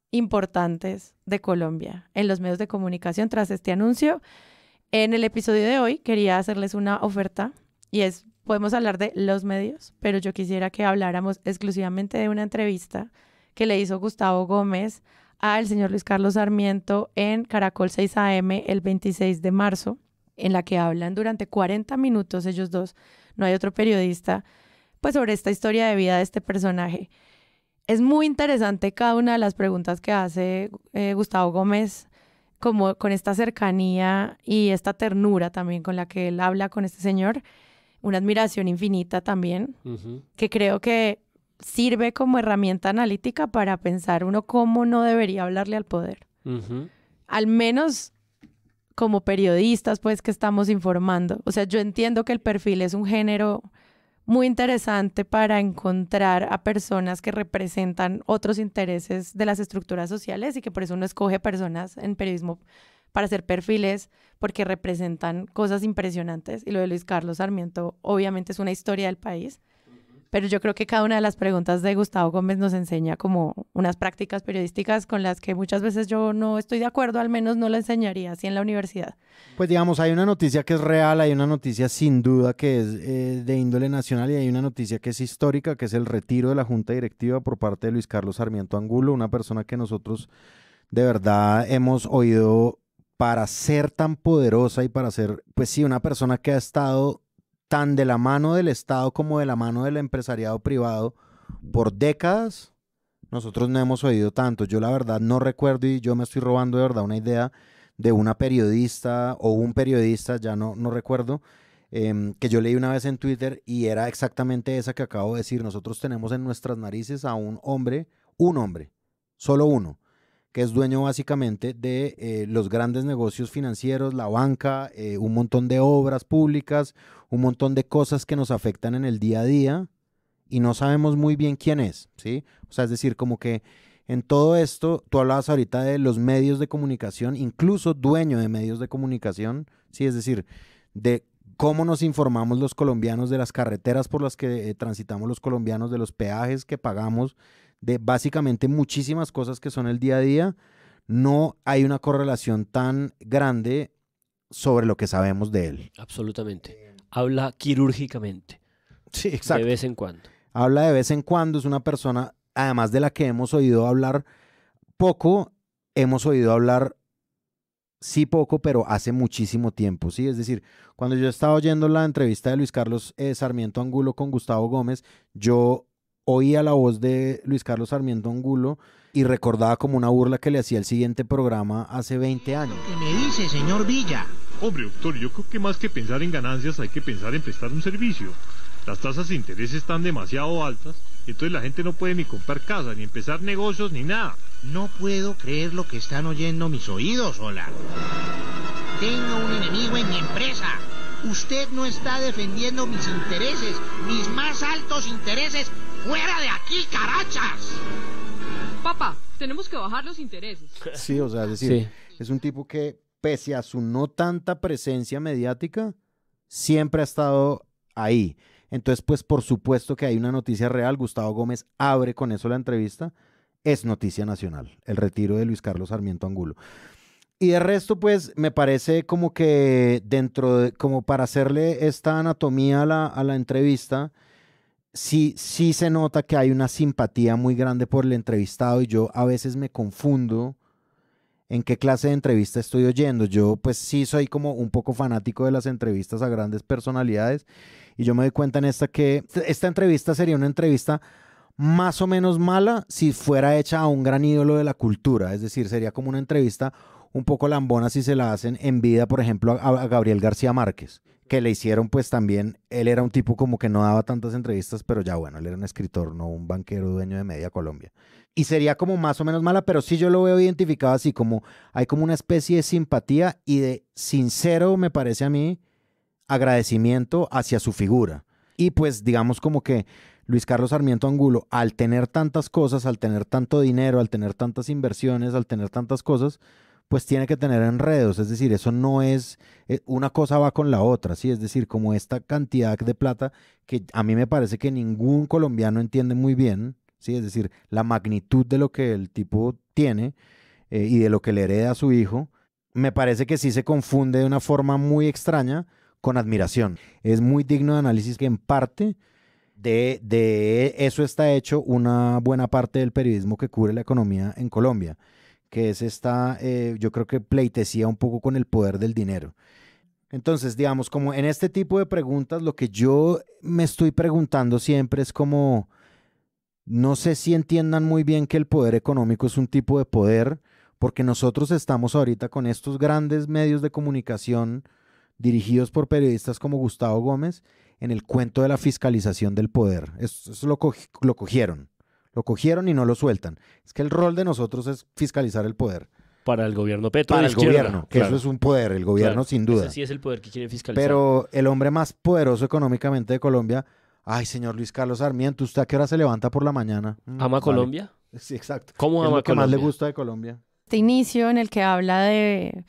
importantes de Colombia en los medios de comunicación tras este anuncio? En el episodio de hoy quería hacerles una oferta y es, podemos hablar de los medios, pero yo quisiera que habláramos exclusivamente de una entrevista que le hizo Gustavo Gómez al señor Luis Carlos Sarmiento en Caracol 6 AM el 26 de marzo, en la que hablan durante 40 minutos ellos dos, no hay otro periodista, pues sobre esta historia de vida de este personaje. Es muy interesante cada una de las preguntas que hace Gustavo Gómez, como con esta cercanía y esta ternura también con la que él habla con este señor, una admiración infinita también, que creo que sirve como herramienta analítica para pensar uno cómo no debería hablarle al poder. Al menos como periodistas, pues, que estamos informando. O sea, yo entiendo que el perfil es un género muy interesante para encontrar a personas que representan otros intereses de las estructuras sociales y que por eso uno escoge personas en periodismo para hacer perfiles porque representan cosas impresionantes. Y lo de Luis Carlos Sarmiento obviamente es una historia del país, pero yo creo que cada una de las preguntas de Gustavo Gómez nos enseña como unas prácticas periodísticas con las que muchas veces yo no estoy de acuerdo, al menos no lo enseñaría así en la universidad. Pues digamos, hay una noticia que es real, hay una noticia sin duda que es de índole nacional y hay una noticia que es histórica, que es el retiro de la Junta Directiva por parte de Luis Carlos Sarmiento Angulo, una persona que nosotros de verdad hemos oído para ser tan poderosa y para ser, pues sí, una persona que ha estado tan de la mano del Estado como de la mano del empresariado privado por décadas. Nosotros no hemos oído tanto. Yo la verdad no recuerdo, y yo me estoy robando de verdad una idea de una periodista o un periodista, ya no recuerdo, que yo leí una vez en Twitter y era exactamente esa que acabo de decir. Nosotros tenemos en nuestras narices a un hombre, solo uno, que es dueño básicamente de los grandes negocios financieros, la banca, un montón de obras públicas, un montón de cosas que nos afectan en el día a día y no sabemos muy bien quién es, ¿sí? O sea, es decir, como que en todo esto, tú hablabas ahorita de los medios de comunicación, incluso dueño de medios de comunicación, ¿sí? Es decir, de cómo nos informamos los colombianos, de las carreteras por las que transitamos los colombianos, de los peajes que pagamos, de básicamente muchísimas cosas que son el día a día. No hay una correlación tan grande sobre lo que sabemos de él. Absolutamente. Habla quirúrgicamente. Sí, exacto. De vez en cuando. Habla de vez en cuando, es una persona, además de la que hemos oído hablar poco, hemos oído hablar, sí poco, pero hace muchísimo tiempo, ¿sí? Es decir, cuando yo estaba oyendo la entrevista de Luis Carlos Sarmiento Angulo con Gustavo Gómez, yo oía la voz de Luis Carlos Sarmiento Angulo y recordaba como una burla que le hacía el siguiente programa hace 20 años. ¿Qué me dice, señor Villa? Hombre, doctor, yo creo que más que pensar en ganancias hay que pensar en prestar un servicio. Las tasas de interés están demasiado altas, entonces la gente no puede ni comprar casa, ni empezar negocios, ni nada. No puedo creer lo que están oyendo mis oídos, hola. Tengo un enemigo en mi empresa. Usted no está defendiendo mis intereses, mis más altos intereses. ¡Fuera de aquí, carachas! Papá, tenemos que bajar los intereses. Sí, o sea, es decir, es un tipo que, pese a su no tanta presencia mediática, siempre ha estado ahí. Entonces, pues, por supuesto que hay una noticia real. Gustavo Gómez abre con eso la entrevista. Es noticia nacional, el retiro de Luis Carlos Sarmiento Angulo. Y de resto, pues, me parece como que como para hacerle esta anatomía a la entrevista, sí se nota que hay una simpatía muy grande por el entrevistado y yo a veces me confundo en qué clase de entrevista estoy oyendo. Yo pues sí soy como un poco fanático de las entrevistas a grandes personalidades y yo me doy cuenta en esta que esta entrevista sería una entrevista más o menos mala si fuera hecha a un gran ídolo de la cultura. Es decir, sería como una entrevista un poco lambona si se la hacen en vida, por ejemplo, a Gabriel García Márquez, que le hicieron pues también, él era un tipo como que no daba tantas entrevistas, pero ya bueno, él era un escritor, no un banquero dueño de Media Colombia. Y sería como más o menos mala, pero sí yo lo veo identificado así, como hay como una especie de simpatía y de sincero, me parece a mí, agradecimiento hacia su figura. Y pues digamos como que Luis Carlos Sarmiento Angulo, al tener tantas cosas, al tener tanto dinero, al tener tantas inversiones, al tener tantas cosas, pues tiene que tener enredos, es decir, eso no es, una cosa va con la otra, ¿sí? Es decir, como esta cantidad de plata que a mí me parece que ningún colombiano entiende muy bien, ¿sí? Es decir, la magnitud de lo que el tipo tiene y de lo que le hereda a su hijo, me parece que sí se confunde de una forma muy extraña con admiración. Es muy digno de análisis que en parte de eso está hecho una buena parte del periodismo que cubre la economía en Colombia, que es esta, yo creo que pleitesía un poco con el poder del dinero. Entonces, digamos, como en este tipo de preguntas, lo que yo me estoy preguntando siempre es como, no sé si entiendan muy bien que el poder económico es un tipo de poder, porque nosotros estamos ahorita con estos grandes medios de comunicación dirigidos por periodistas como Gustavo Gómez en el cuento de la fiscalización del poder. Eso lo cogieron. Lo cogieron y no lo sueltan. Es que el rol de nosotros es fiscalizar el poder. Para el gobierno Petro. Para el gobierno, que eso es un poder, el gobierno sin duda. Ese sí es el poder que quieren fiscalizar. Pero el hombre más poderoso económicamente de Colombia, ay, señor Luis Carlos Sarmiento, ¿usted a qué hora se levanta por la mañana? ¿Ama vale. Colombia? Sí, exacto. ¿Cómo ama Colombia? ¿Qué es lo que Colombia? más le gusta de Colombia? Este inicio en el que habla de,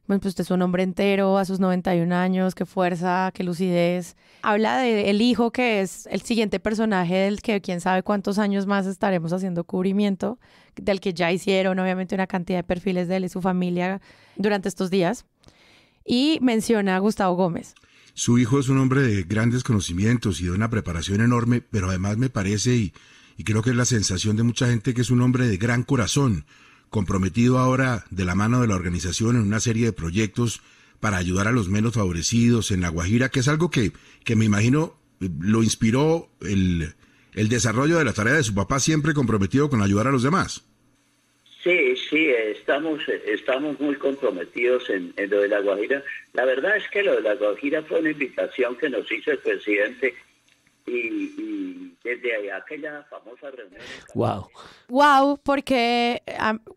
bueno, pues usted es un hombre entero a sus 91 años, qué fuerza, qué lucidez. Habla del hijo que es el siguiente personaje del que quién sabe cuántos años más estaremos haciendo cubrimiento, del que ya hicieron obviamente una cantidad de perfiles de él y su familia durante estos días. Y menciona a Gustavo Gómez. Su hijo es un hombre de grandes conocimientos y de una preparación enorme, pero además me parece, y creo que es la sensación de mucha gente, que es un hombre de gran corazón, comprometido ahora de la mano de la organización en una serie de proyectos para ayudar a los menos favorecidos en La Guajira, que es algo que me imagino lo inspiró el desarrollo de la tarea de su papá, siempre comprometido con ayudar a los demás. Sí, estamos muy comprometidos en lo de La Guajira. La verdad es que lo de La Guajira fue una invitación que nos hizo el presidente y desde aquella famosa reunión... Wow, porque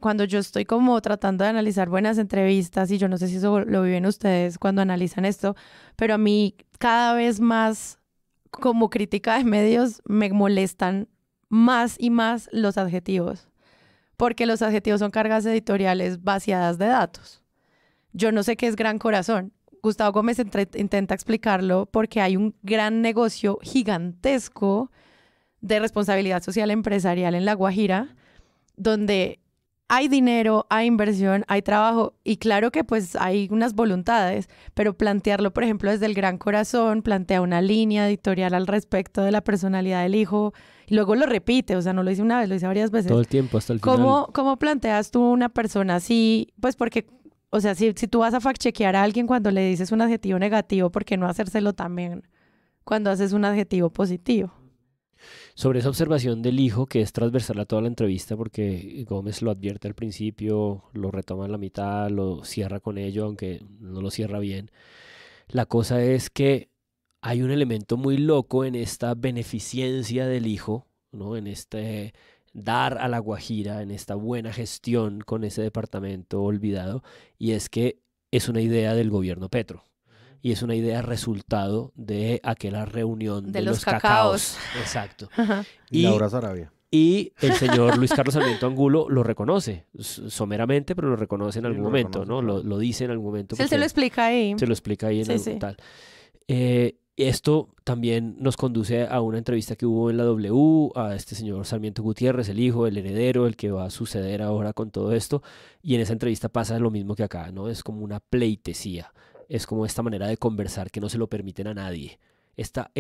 cuando yo estoy como tratando de analizar buenas entrevistas, y yo no sé si eso lo viven ustedes cuando analizan esto, pero a mí cada vez más como crítica de medios me molestan más y más los adjetivos, porque los adjetivos son cargas editoriales vaciadas de datos. Yo no sé qué es gran corazón. Gustavo Gómez intenta explicarlo porque hay un gran negocio gigantesco de responsabilidad social empresarial en La Guajira, donde hay dinero, hay inversión, hay trabajo, y claro que pues hay unas voluntades, pero plantearlo, por ejemplo, desde el gran corazón, plantea una línea editorial al respecto de la personalidad del hijo, y luego lo repite, o sea, no lo dice una vez, lo dice varias veces. Todo el tiempo, hasta el final. ¿Cómo planteas tú una persona así? Pues porque... O sea, si tú vas a fact-chequear a alguien cuando le dices un adjetivo negativo, ¿por qué no hacérselo también cuando haces un adjetivo positivo? Sobre esa observación del hijo, que es transversal a toda la entrevista, porque Gómez lo advierte al principio, lo retoma en la mitad, lo cierra con ello, aunque no lo cierra bien. La cosa es que hay un elemento muy loco en esta beneficencia del hijo, ¿no? En este... dar a La Guajira, en esta buena gestión con ese departamento olvidado, y es que es una idea del gobierno Petro, y es una idea resultado de aquella reunión de los cacaos. Exacto. Y Laura Sarabia. Y el señor Luis Carlos Sarmiento Angulo lo reconoce, someramente, pero lo reconoce en algún momento, ¿no? Lo dice en algún momento. Sí, él se lo explica ahí. Se lo explica ahí en algún tal. Esto también nos conduce a una entrevista que hubo en la W, a este señor Sarmiento Gutiérrez, el hijo, el heredero, el que va a suceder ahora con todo esto, y en esa entrevista pasa lo mismo que acá, ¿no? Es como una pleitesía, es como esta manera de conversar que no se lo permiten a nadie. Esta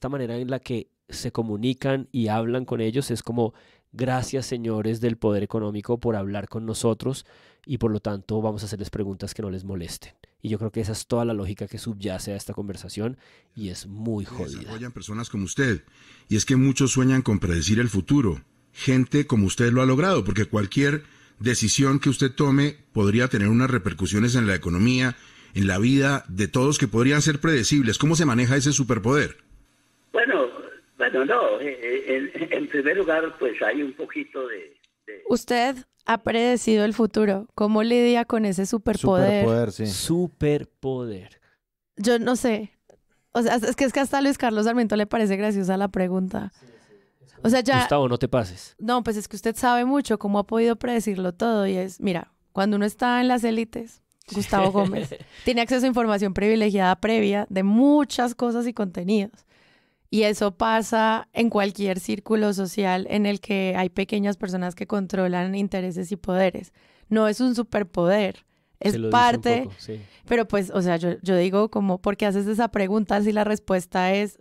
manera en la que se comunican y hablan con ellos es como, gracias señores del poder económico por hablar con nosotros, y por lo tanto vamos a hacerles preguntas que no les molesten. Y yo creo que esa es toda la lógica que subyace a esta conversación y es muy Se jodida. desarrollan personas como usted. Y es que muchos sueñan con predecir el futuro. Gente como usted lo ha logrado, porque cualquier decisión que usted tome podría tener unas repercusiones en la economía, en la vida de todos que podrían ser predecibles. ¿Cómo se maneja ese superpoder? Bueno, no. En primer lugar, pues hay un poquito de... Usted ha predecido el futuro. ¿Cómo lidia con ese superpoder? Superpoder, sí. Superpoder. Yo no sé. O sea, es que hasta a Luis Carlos Sarmiento le parece graciosa la pregunta. O sea, ya... Gustavo, no te pases. No, pues es que usted sabe mucho cómo ha podido predecirlo todo y es, mira, cuando uno está en las élites, Gustavo Gómez tiene acceso a información privilegiada previa de muchas cosas y contenidos. Y eso pasa en cualquier círculo social en el que hay pequeñas personas que controlan intereses y poderes. No es un superpoder, es Se lo dice parte... un poco, sí. Pero pues, o sea, yo digo como, ¿por qué haces esa pregunta si la respuesta es,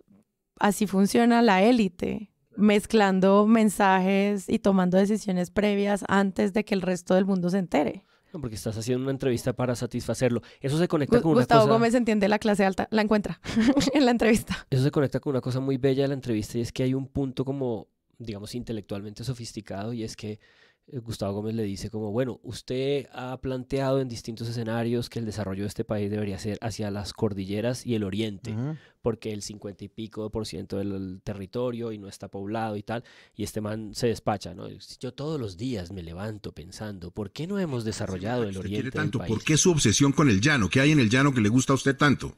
así funciona la élite? Mezclando mensajes y tomando decisiones previas antes de que el resto del mundo se entere. No, porque estás haciendo una entrevista para satisfacerlo. Eso se conecta con una Gustavo cosa... Gómez entiende la clase alta, la encuentra en la entrevista. Eso se conecta con una cosa muy bella de la entrevista y es que hay un punto como, digamos, intelectualmente sofisticado y es que Gustavo Gómez le dice como, bueno, usted ha planteado en distintos escenarios que el desarrollo de este país debería ser hacia las cordilleras y el oriente, porque el 50 y pico % del territorio y no está poblado y tal, y este man se despacha, ¿no? Yo todos los días me levanto pensando, ¿por qué no hemos desarrollado el oriente del país? ¿Por qué su obsesión con el llano? ¿Qué hay en el llano que le gusta a usted tanto?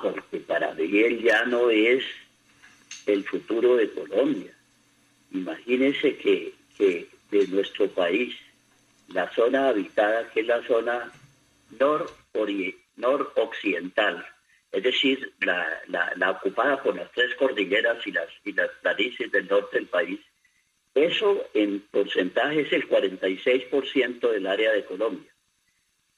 Porque para mí el llano es el futuro de Colombia. Imagínense que de nuestro país, la zona habitada, que es la zona noroccidental, es decir, la ocupada por las 3 cordilleras y las planicies del norte del país, eso en porcentaje es el 46% del área de Colombia.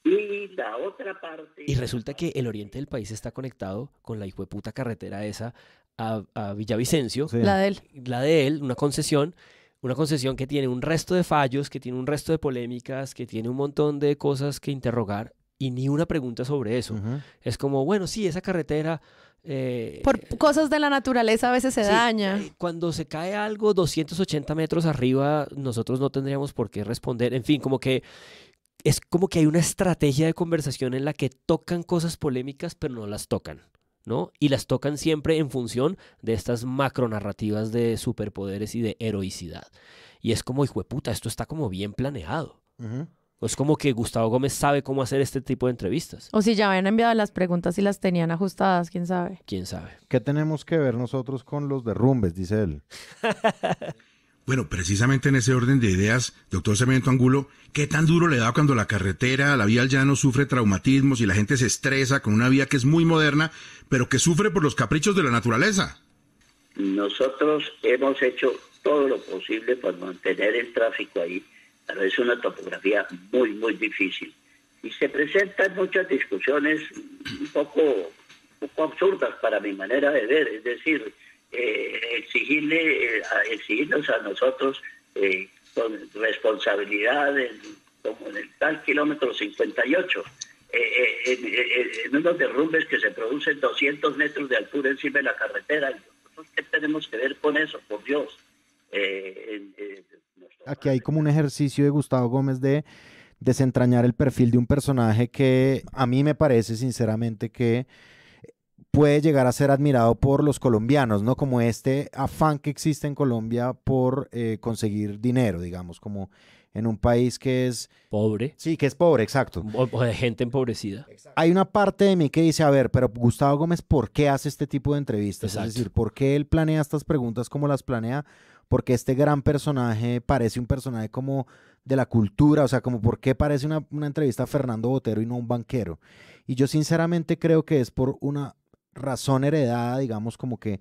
Y la otra parte... Y resulta que el oriente del país está conectado con la hijueputa carretera esa a Villavicencio. Sí. La de él. La de él, una concesión que tiene un resto de fallos, que tiene un resto de polémicas, que tiene un montón de cosas que interrogar y ni una pregunta sobre eso. Es como, bueno, sí, esa carretera... Por cosas de la naturaleza a veces se daña. Cuando se cae algo 280 metros arriba, nosotros no tendríamos por qué responder. En fin, como que es como que hay una estrategia de conversación en la que tocan cosas polémicas, pero no las tocan, ¿no? Y las tocan siempre en función de estas macronarrativas de superpoderes y de heroicidad. Y es como, hijueputa, esto está como bien planeado. Es como que Gustavo Gómez sabe cómo hacer este tipo de entrevistas. O si ya habían enviado las preguntas y las tenían ajustadas, quién sabe. ¿Quién sabe? ¿Qué tenemos que ver nosotros con los derrumbes? Dice él. Bueno, precisamente en ese orden de ideas, doctor Sarmiento Angulo, ¿qué tan duro le da cuando la carretera, la vía al llano sufre traumatismos y la gente se estresa con una vía que es muy moderna, pero que sufre por los caprichos de la naturaleza? Nosotros hemos hecho todo lo posible para mantener el tráfico ahí, pero es una topografía muy, muy difícil. Y se presentan muchas discusiones un poco absurdas para mi manera de ver, es decir, exigirnos a nosotros con responsabilidad como en el tal kilómetro 58, en unos derrumbes que se producen 200 metros de altura encima de la carretera. ¿Nosotros qué tenemos que ver con eso, por Dios? Aquí hay como un ejercicio de Gustavo Gómez de desentrañar el perfil de un personaje que a mí me parece sinceramente que puede llegar a ser admirado por los colombianos, ¿no? Como este afán que existe en Colombia por conseguir dinero, digamos, como en un país que es... Pobre. Sí, que es pobre, exacto. O de gente empobrecida. Hay una parte de mí que dice, a ver, pero Gustavo Gómez, ¿por qué hace este tipo de entrevistas? Exacto. Es decir, ¿por qué él planea estas preguntas como las planea? Porque este gran personaje parece un personaje como de la cultura, o sea, como por qué parece una entrevista a Fernando Botero y no a un banquero. Y yo sinceramente creo que es por una razón heredada, digamos, como que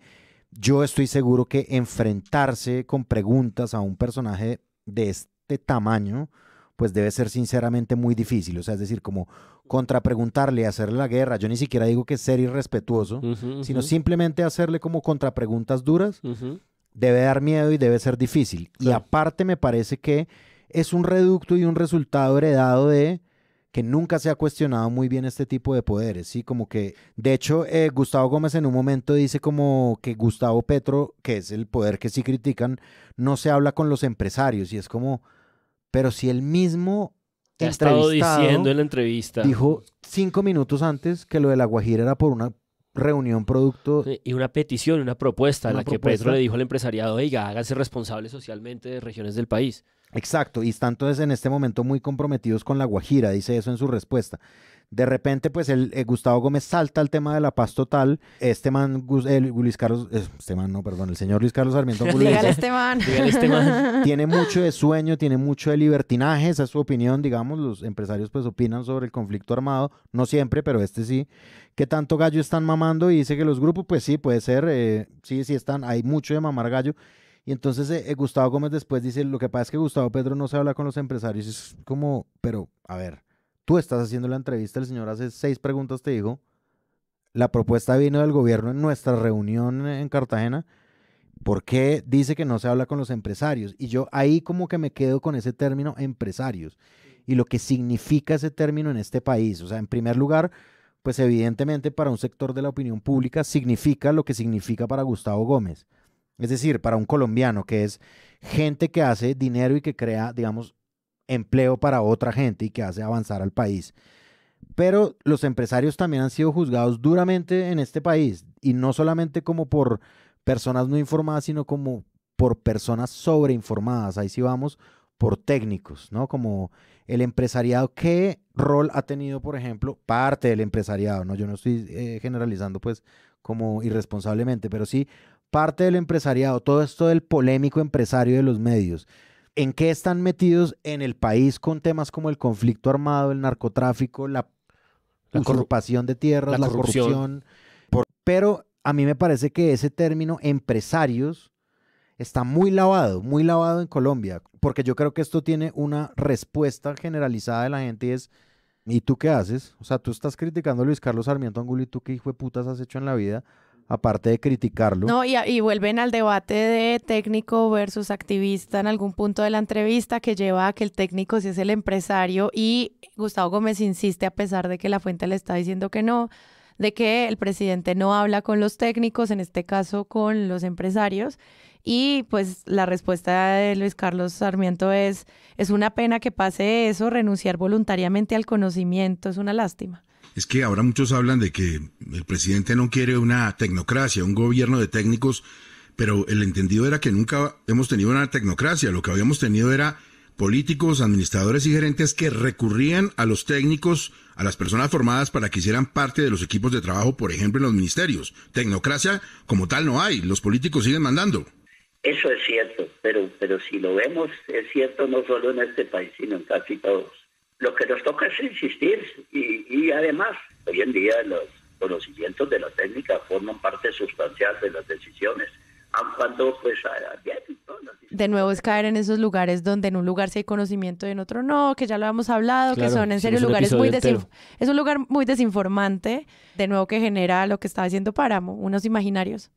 yo estoy seguro que enfrentarse con preguntas a un personaje de este tamaño, pues debe ser sinceramente muy difícil, o sea, es decir, como contrapreguntarle y hacerle la guerra, yo ni siquiera digo que es ser irrespetuoso, sino simplemente hacerle como contrapreguntas duras, debe dar miedo y debe ser difícil. Claro. Y aparte me parece que es un reducto y un resultado heredado de que nunca se ha cuestionado muy bien este tipo de poderes, ¿sí? Como que, de hecho, Gustavo Gómez en un momento dice como que Gustavo Petro, que es el poder que sí critican, no se habla con los empresarios, y es como, pero si él mismo ha estado diciendo en la entrevista, dijo 5 minutos antes que lo de La Guajira era por una reunión producto... Y una petición, una propuesta, en la que Petro le dijo al empresariado, oiga, háganse responsables socialmente de regiones del país. Exacto, y están entonces en este momento muy comprometidos con La Guajira, dice eso en su respuesta. De repente, pues Gustavo Gómez salta al tema de la paz total. El señor Luis Carlos Sarmiento Angulo Dígale este man. tiene mucho de sueño, tiene mucho de libertinaje, esa es su opinión, digamos, los empresarios pues opinan sobre el conflicto armado, no siempre, pero sí. ¿Qué tanto gallo están mamando? Y dice que los grupos, pues sí, puede ser, sí están, hay mucho de mamar gallo. Y entonces Gustavo Gómez después dice, lo que pasa es que Gustavo Petro no se habla con los empresarios, es como, pero, a ver, tú estás haciendo la entrevista, el señor hace 6 preguntas te dijo, la propuesta vino del gobierno en nuestra reunión en Cartagena, ¿por qué dice que no se habla con los empresarios? Y yo ahí como que me quedo con ese término empresarios y lo que significa ese término en este país. O sea, en primer lugar, pues evidentemente para un sector de la opinión pública significa lo que significa para Gustavo Gómez. Es decir, para un colombiano que es gente que hace dinero y que crea, digamos, empleo para otra gente y que hace avanzar al país. Pero los empresarios también han sido juzgados duramente en este país y no solamente como por personas no informadas, sino como por personas sobreinformadas. Ahí sí vamos, por técnicos, ¿no? Como el empresariado, ¿qué rol ha tenido, por ejemplo, parte del empresariado? ¿No? Yo no estoy generalizando pues como irresponsablemente, pero sí parte del empresariado, todo esto del polémico empresario de los medios. ¿En qué están metidos en el país con temas como el conflicto armado, el narcotráfico, la usurpación de tierras, la corrupción? Pero a mí me parece que ese término empresarios está muy lavado en Colombia, porque yo creo que esto tiene una respuesta generalizada de la gente y es, ¿y tú qué haces? O sea, tú estás criticando a Luis Carlos Sarmiento Angulo y tú qué hijo de putas has hecho en la vida, aparte de criticarlo. No, y vuelven al debate de técnico versus activista en algún punto de la entrevista que lleva a que el técnico sí es el empresario y Gustavo Gómez insiste, a pesar de que la fuente le está diciendo que no, de que el presidente no habla con los técnicos, en este caso con los empresarios. Y pues la respuesta de Luis Carlos Sarmiento es una pena que pase eso, renunciar voluntariamente al conocimiento, es una lástima. Es que ahora muchos hablan de que el presidente no quiere una tecnocracia, un gobierno de técnicos, pero el entendido era que nunca hemos tenido una tecnocracia, lo que habíamos tenido era políticos, administradores y gerentes que recurrían a los técnicos, a las personas formadas para que hicieran parte de los equipos de trabajo, por ejemplo, en los ministerios. Tecnocracia como tal no hay, los políticos siguen mandando. Eso es cierto, pero si lo vemos, es cierto no solo en este país, sino en casi todos. Lo que nos toca es insistir y además, hoy en día los conocimientos de la técnica forman parte sustancial de las decisiones, aun cuando pues de nuevo es caer en esos lugares donde en un lugar sí hay conocimiento y en otro no, que ya lo hemos hablado, claro, que son en serio lugares muy es un lugar muy desinformante, de nuevo que genera lo que estaba diciendo Páramo, unos imaginarios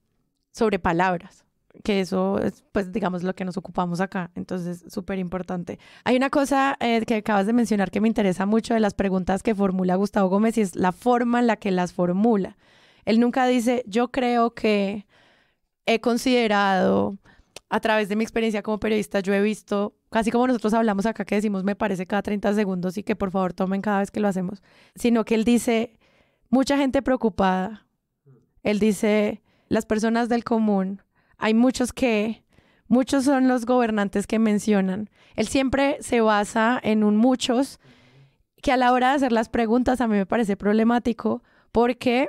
sobre palabras, que eso es, pues, digamos, lo que nos ocupamos acá. Entonces, súper importante. Hay una cosa que acabas de mencionar que me interesa mucho de las preguntas que formula Gustavo Gómez y es la forma en la que las formula. Él nunca dice, yo creo que he considerado, a través de mi experiencia como periodista, yo he visto, casi como nosotros hablamos acá que decimos, me parece cada 30 segundos y que por favor tomen cada vez que lo hacemos, sino que él dice, mucha gente preocupada. Él dice, las personas del común, hay muchos son los gobernantes que mencionan. Él siempre se basa en un muchos que a la hora de hacer las preguntas a mí me parece problemático porque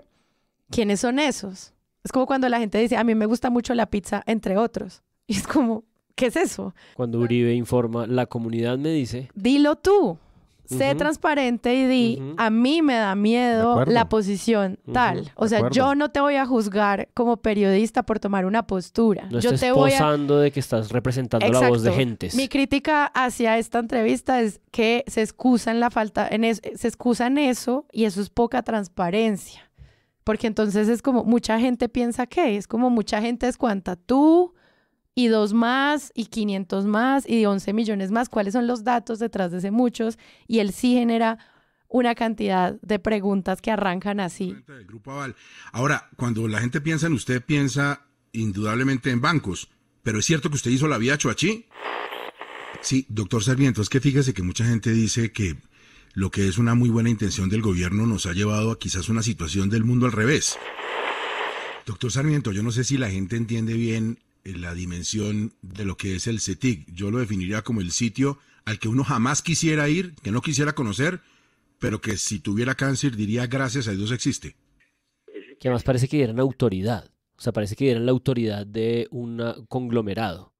¿quiénes son esos? Es como cuando la gente dice, a mí me gusta mucho la pizza, entre otros. Y es como, ¿qué es eso? Cuando Uribe informa, la comunidad me dice... Dilo tú. Sé transparente y di, a mí me da miedo la posición tal. O sea, yo no te voy a juzgar como periodista por tomar una postura. No yo estés te voy posando de que estás representando la voz de gentes. Mi crítica hacia esta entrevista es que se excusa en la falta, se excusa en eso y eso es poca transparencia. Porque entonces es como, mucha gente piensa que es como mucha gente es cuanta tú... y 2 más, y 500 más, y 11 millones más. ¿Cuáles son los datos detrás de ese muchos? Y él sí genera una cantidad de preguntas que arrancan así. Del Grupo Aval. Ahora, cuando la gente piensa en usted, piensa indudablemente en bancos, pero ¿es cierto que usted hizo la vía Choachí? Sí, doctor Sarmiento, es que fíjese que mucha gente dice que lo que es una muy buena intención del gobierno nos ha llevado a quizás una situación del mundo al revés. Doctor Sarmiento, yo no sé si la gente entiende bien la dimensión de lo que es el CETIC. Yo lo definiría como el sitio al que uno jamás quisiera ir, que no quisiera conocer, pero que si tuviera cáncer diría gracias a Dios existe. Que además parece que dieran autoridad. O sea, parece que dieran la autoridad de un conglomerado.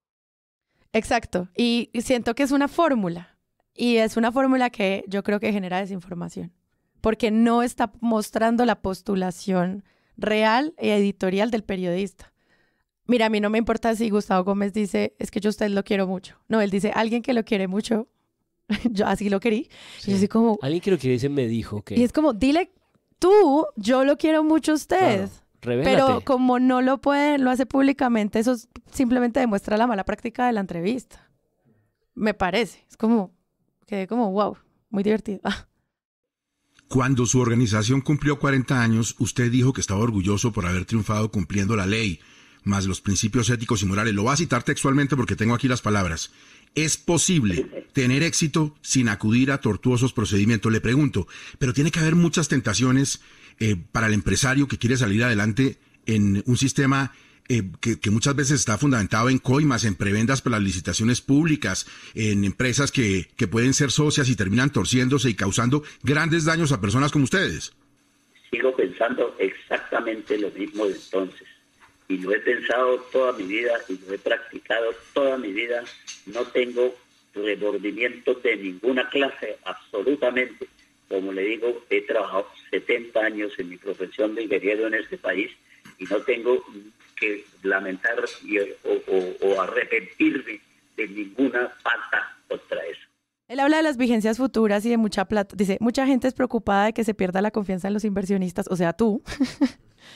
Exacto. Y siento que es una fórmula. Y es una fórmula que yo creo que genera desinformación. Porque no está mostrando la postulación real e editorial del periodista. Mira, a mí no me importa si Gustavo Gómez dice, es que yo a usted lo quiero mucho. No, él dice, alguien que lo quiere mucho, yo así lo querí. Sí. Y yo así como... Alguien que lo quiere dice, me dijo que... Y es como, dile tú, yo lo quiero mucho a usted. Claro, revélate. Pero como no lo puede, lo hace públicamente, eso simplemente demuestra la mala práctica de la entrevista. Me parece. Es como, quedé como, wow, muy divertido. Cuando su organización cumplió 40 años, usted dijo que estaba orgulloso por haber triunfado cumpliendo la ley, más los principios éticos y morales. Lo voy a citar textualmente porque tengo aquí las palabras. Es posible tener éxito sin acudir a tortuosos procedimientos. Le pregunto, pero tiene que haber muchas tentaciones para el empresario que quiere salir adelante en un sistema que muchas veces está fundamentado en coimas, en prebendas para las licitaciones públicas, en empresas que pueden ser socias y terminan torciéndose y causando grandes daños a personas como ustedes. Sigo pensando exactamente lo mismo de entonces. Y lo he pensado toda mi vida y lo he practicado toda mi vida. No tengo remordimiento de ninguna clase, absolutamente. Como le digo, he trabajado 70 años en mi profesión de ingeniero en este país y no tengo que lamentar o arrepentirme de ninguna falta contra eso. Él habla de las vigencias futuras y de mucha plata. Dice, mucha gente es preocupada de que se pierda la confianza en los inversionistas, o sea, tú.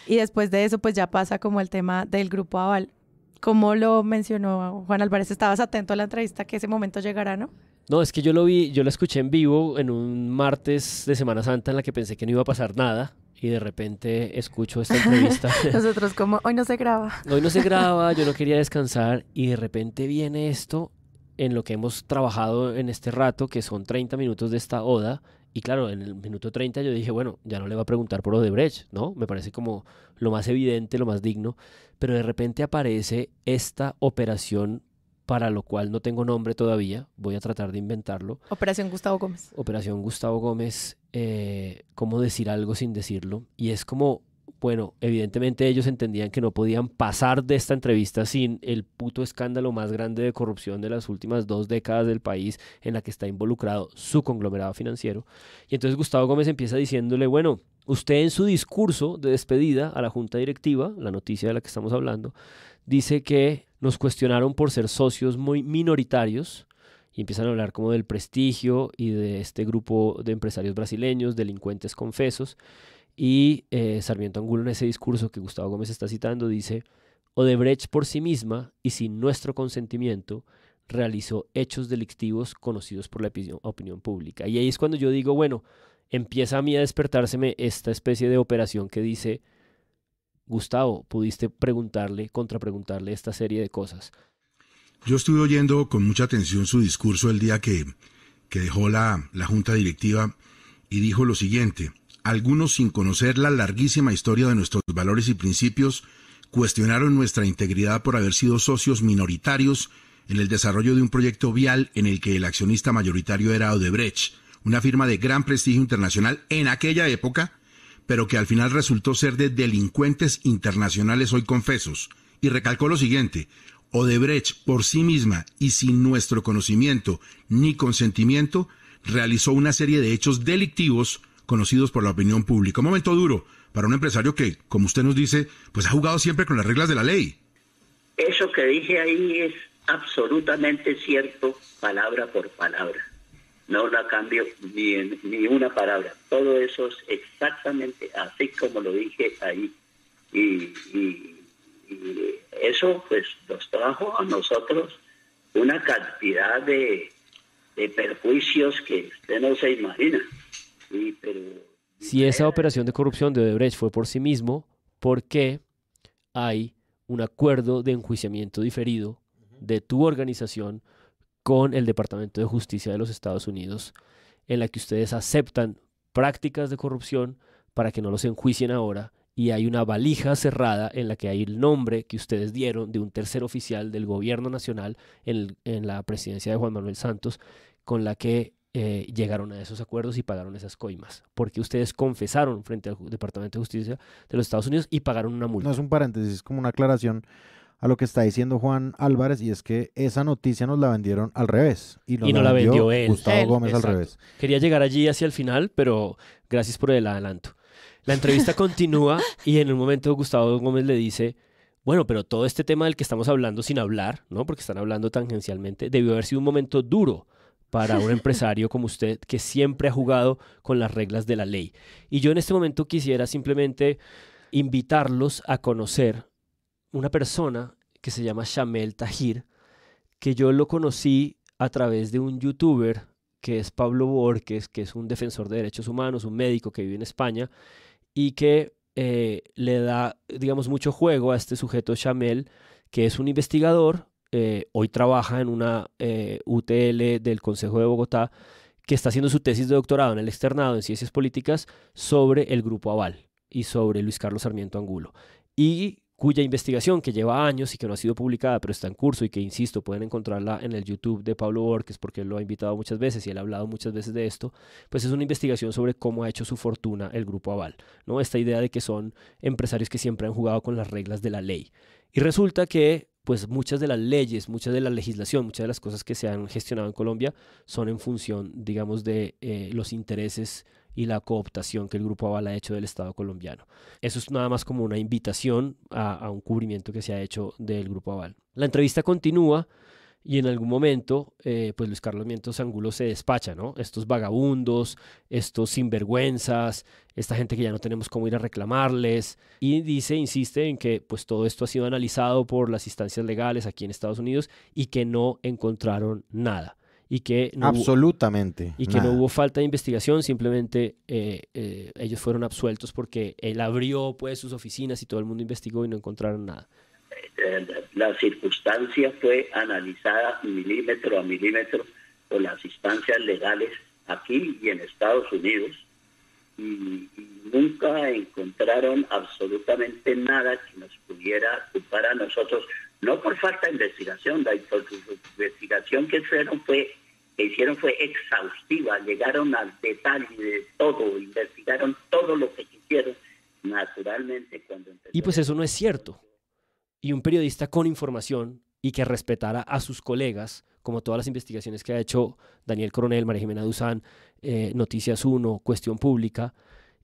Y después de eso, pues ya pasa como el tema del Grupo Aval. Como lo mencionó Juan Álvarez, estabas atento a la entrevista que ese momento llegará, ¿no? No, es que yo lo escuché en vivo en un martes de Semana Santa en la que pensé que no iba a pasar nada y de repente escucho esta entrevista. Nosotros como, hoy no se graba. Hoy no se graba, yo no quería descansar y de repente viene esto en lo que hemos trabajado en este rato, que son 30 minutos de esta oda. Y claro, en el minuto 30 yo dije, bueno, ya no le va a preguntar por Odebrecht, ¿no? Me parece como lo más evidente, lo más digno. Pero de repente aparece esta operación para lo cual no tengo nombre todavía. Voy a tratar de inventarlo. Operación Gustavo Gómez. Operación Gustavo Gómez. ¿Cómo decir algo sin decirlo? Y es como, bueno, evidentemente ellos entendían que no podían pasar de esta entrevista sin el puto escándalo más grande de corrupción de las últimas 2 décadas del país en la que está involucrado su conglomerado financiero. Y entonces Gustavo Gómez empieza diciéndole, bueno, usted en su discurso de despedida a la junta directiva, la noticia de la que estamos hablando, dice que nos cuestionaron por ser socios muy minoritarios y empiezan a hablar como del prestigio y de este grupo de empresarios brasileños, delincuentes confesos. Y Sarmiento Angulo en ese discurso que Gustavo Gómez está citando dice, Odebrecht por sí misma y sin nuestro consentimiento realizó hechos delictivos conocidos por la opinión pública. Y ahí es cuando yo digo, bueno, empieza a mí a despertárseme esta especie de operación que dice, Gustavo, pudiste contrapreguntarle esta serie de cosas. Yo estuve oyendo con mucha atención su discurso el día que dejó la junta directiva y dijo lo siguiente: algunos, sin conocer la larguísima historia de nuestros valores y principios, cuestionaron nuestra integridad por haber sido socios minoritarios en el desarrollo de un proyecto vial en el que el accionista mayoritario era Odebrecht, una firma de gran prestigio internacional en aquella época, pero que al final resultó ser de delincuentes internacionales hoy confesos. Y recalcó lo siguiente: Odebrecht por sí misma y sin nuestro conocimiento ni consentimiento realizó una serie de hechos delictivos conocidos por la opinión pública. Un momento duro para un empresario que, como usted nos dice, pues ha jugado siempre con las reglas de la ley. Eso que dije ahí es absolutamente cierto, palabra por palabra. No la cambio ni una palabra. Todo eso es exactamente así como lo dije ahí. Y eso pues nos trajo a nosotros una cantidad de perjuicios que usted no se imagina. Sí, pero... Si esa operación de corrupción de Odebrecht fue por sí mismo, ¿por qué hay un acuerdo de enjuiciamiento diferido de tu organización con el Departamento de Justicia de los Estados Unidos, en la que ustedes aceptan prácticas de corrupción para que no los enjuicien ahora, y hay una valija cerrada en la que hay el nombre que ustedes dieron de un tercer oficial del gobierno nacional en la presidencia de Juan Manuel Santos, con la que llegaron a esos acuerdos y pagaron esas coimas? Porque ustedes confesaron frente al Departamento de Justicia de los Estados Unidos y pagaron una multa. No es un paréntesis, es como una aclaración a lo que está diciendo Juan Álvarez, y es que esa noticia nos la vendieron al revés. Y nos la vendió él. Gustavo Gómez. Exacto. Al revés. Quería llegar allí hacia el final, pero gracias por el adelanto. La entrevista continúa y en un momento Gustavo Gómez le dice, bueno, pero todo este tema del que estamos hablando sin hablar, ¿no? Porque están hablando tangencialmente, debió haber sido un momento duro para un empresario como usted, que siempre ha jugado con las reglas de la ley. Y yo en este momento quisiera simplemente invitarlos a conocer una persona que se llama Shamel Tahir, que yo lo conocí a través de un youtuber que es Pablo Borges, que es un defensor de derechos humanos, un médico que vive en España y que le da, digamos, mucho juego a este sujeto Shamel, que es un investigador, hoy trabaja en una UTL del Consejo de Bogotá, que está haciendo su tesis de doctorado en el externado en Ciencias Políticas sobre el Grupo Aval y sobre Luis Carlos Sarmiento Angulo, y cuya investigación, que lleva años y que no ha sido publicada, pero está en curso y que, insisto, pueden encontrarla en el YouTube de Pablo Borges, porque él lo ha invitado muchas veces y él ha hablado muchas veces de esto, pues es una investigación sobre cómo ha hecho su fortuna el Grupo Aval, ¿no? Esta idea de que son empresarios que siempre han jugado con las reglas de la ley. Y resulta que pues muchas de las leyes, muchas de la legislación, muchas de las cosas que se han gestionado en Colombia son en función, digamos, de los intereses y la cooptación que el Grupo Aval ha hecho del Estado colombiano. Eso es nada más como una invitación a un cubrimiento que se ha hecho del Grupo Aval. La entrevista continúa y en algún momento, pues Luis Carlos Sarmiento Angulo se despacha, ¿no? Estos vagabundos, estos sinvergüenzas, esta gente que ya no tenemos cómo ir a reclamarles, y insiste en que pues todo esto ha sido analizado por las instancias legales aquí en Estados Unidos y que no encontraron nada. Y que no absolutamente hubo, y que no hubo falta de investigación, simplemente ellos fueron absueltos porque él abrió pues sus oficinas y todo el mundo investigó y no encontraron nada. La circunstancia fue analizada milímetro a milímetro por las instancias legales aquí y en Estados Unidos, y nunca encontraron absolutamente nada que nos pudiera culpar a nosotros, no por falta de investigación. La investigación que hicieron fue exhaustiva, llegaron al detalle de todo, investigaron todo lo que quisieron. Naturalmente, cuando y pues eso no es cierto. Y un periodista con información y que respetara a sus colegas, como todas las investigaciones que ha hecho Daniel Coronel, María Jimena Duzán, Noticias 1, Cuestión Pública,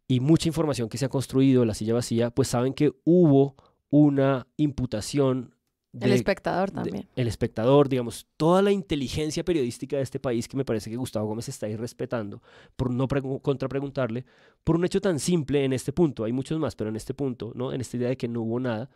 y mucha información que se ha construido en La Silla Vacía, pues saben que hubo una imputación. El Espectador también. El Espectador, digamos, toda la inteligencia periodística de este país, que me parece que Gustavo Gómez está irrespetando por no contrapreguntarle, por un hecho tan simple en este punto. Hay muchos más, pero en este punto, ¿no? En esta idea de que no hubo nada,